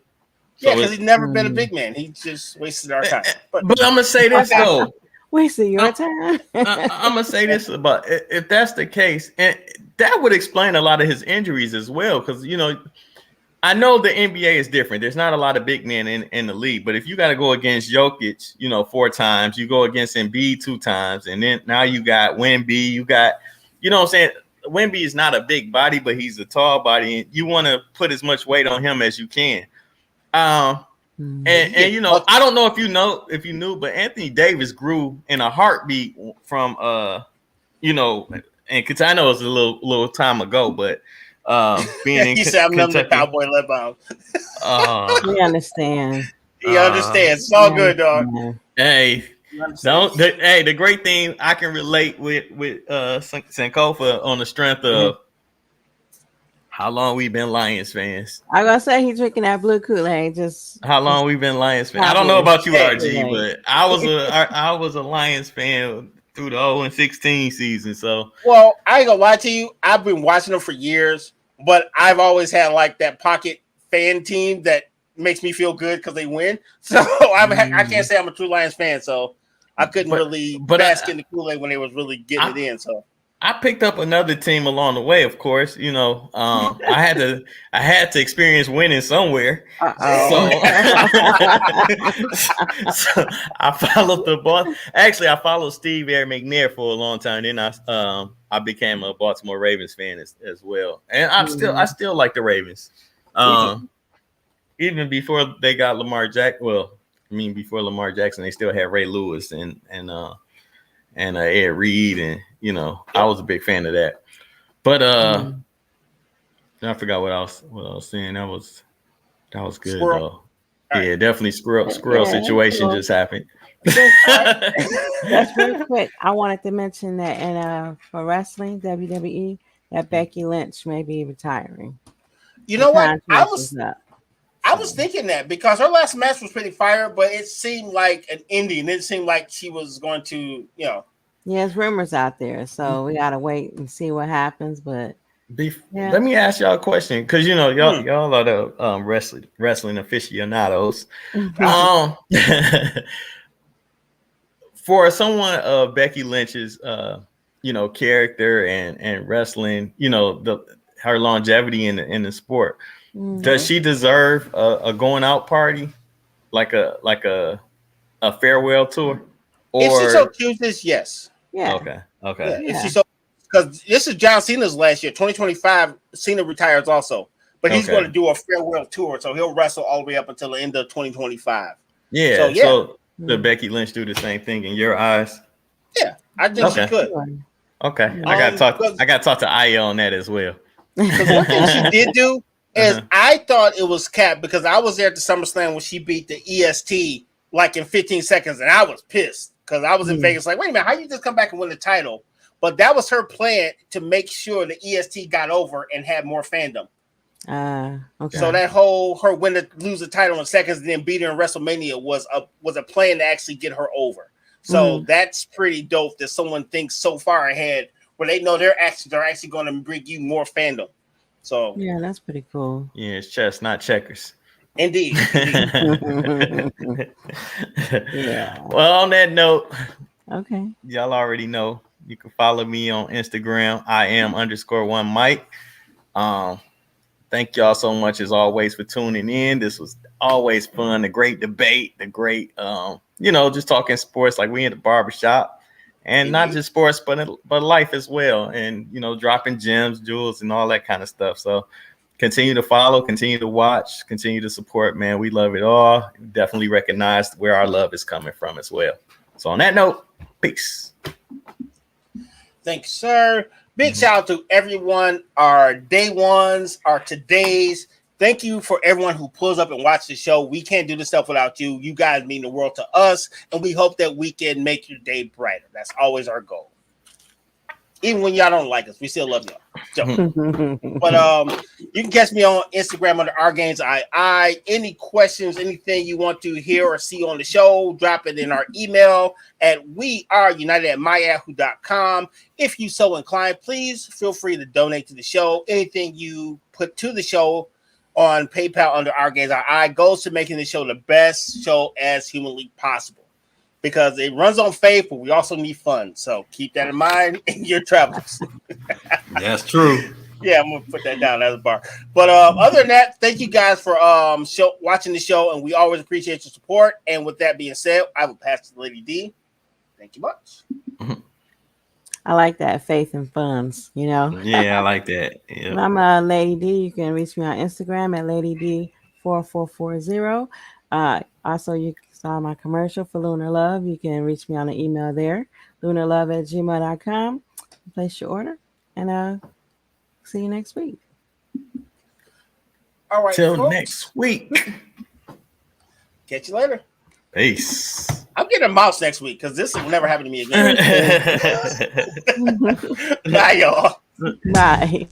Yeah, because he's never been a big man. He just wasted our time. But I'm gonna say this though. Wasting your time. I'm gonna say this about if that's the case, and that would explain a lot of his injuries as well. Because I know the NBA is different. There's not a lot of big men in the league. But if you got to go against Jokic, 4 times, you go against Embiid 2 times, and then now you got Wemby. You got, what I'm saying. Wemby is not a big body, but he's a tall body, and you want to put as much weight on him as you can. I don't know if you knew, but Anthony Davis grew in a heartbeat from and because I know it was a little time ago, but being in he said I'm the cowboy led by we understand. He understands. It's all good, dog. Hey, the great thing I can relate with Sankofa on the strength of how long we've been Lions fans. I'm gonna say he's drinking that blue Kool-Aid. Just how long we've been Lions fans. I don't know about you, RG, but I was a Lions fan through the 0-16 season. So well, I ain't gonna lie to you. I've been watching them for years, but I've always had like that pocket fan team that makes me feel good because they win. So I can't say I'm a true Lions fan. So I couldn't really bask in the Kool-Aid when they was really getting it in. So I picked up another team along the way, of course. I had to experience winning somewhere. So I followed the ball. Actually, I followed Steve Air McNair for a long time. Then I became a Baltimore Ravens fan as well. And I still like the Ravens. Even before they got Lamar Jackson. Well, before Lamar Jackson, they still had Ray Lewis and Ed Reed, and I was a big fan of that. But I forgot what I was saying. That was good though. Yeah, definitely squirrel situation just happened. Just real quick, I wanted to mention that in for wrestling, WWE, that Becky Lynch may be retiring. You know what? I was thinking that because her last match was pretty fire, but it seemed like an ending. It seemed like she was going to, Yeah, there's rumors out there, so we gotta wait and see what happens. But let me ask y'all a question, because y'all are the wrestling aficionados. For someone of Becky Lynch's character and wrestling, her longevity in the sport, does she deserve a going out party, like a farewell tour? Or if she so chooses, yes. Yeah. Okay. Yeah. If she so, because this is John Cena's last year, 2025. Cena retires also, but he's going to do a farewell tour, so he'll wrestle all the way up until the end of 2025. Yeah. So did Becky Lynch do the same thing in your eyes? Yeah, I think she could. Okay, I got to talk to Aya on that as well. Because one thing she did do is I thought it was capped, because I was there at the SummerSlam when she beat the EST like in 15 seconds, and I was pissed because I was in Vegas like, wait a minute, how you just come back and win the title? But that was her plan to make sure the EST got over and had more fandom. So that whole her win to lose the title in seconds and then beat her in WrestleMania was a plan to actually get her over. So that's pretty dope that someone thinks so far ahead where they know their actions are actually going to bring you more fandom. So yeah, that's pretty cool. Yeah, it's chess, not checkers. Indeed. Yeah. Well, on that note, y'all already know you can follow me on Instagram. I am _1 Mike. Thank y'all so much as always for tuning in. This was always fun. The great debate, the great, just talking sports like we in the barbershop, and not just sports, but life as well. And, dropping gems, jewels, and all that kind of stuff. So continue to follow, continue to watch, continue to support, man. We love it all. Definitely recognize where our love is coming from as well. So on that note, peace. Thanks, sir. Big shout out to everyone, our day ones, our todays. Thank you for everyone who pulls up and watches the show. We can't do this stuff without you. You guys mean the world to us, and we hope that we can make your day brighter. That's always our goal. Even when y'all don't like us, we still love y'all. So, but you can catch me on Instagram under OurGamesII. Any questions, anything you want to hear or see on the show, drop it in our email at weareunited@myyahoo.com. If you so inclined, please feel free to donate to the show. Anything you put to the show on PayPal under OurGamesII goes to making the show the best show as humanly possible. Because it runs on faith, but we also need fun. So keep that in mind in your travels. That's true. Yeah, I'm going to put that down as a bar. But other than that, thank you guys for watching the show, and we always appreciate your support. And with that being said, I will pass to Lady D. Thank you much. I like that, faith and funds, Yeah, I like that. Yeah. I'm Lady D. You can reach me on Instagram at LadyD4440. Also, you saw my commercial for Lunar Love. You can reach me on the email there, lunarlove@gmail.com. Place your order, and see you next week. All right, till next week. Catch you later. Peace. I'm getting a mouse next week because this will never happen to me again. Bye, y'all. Bye.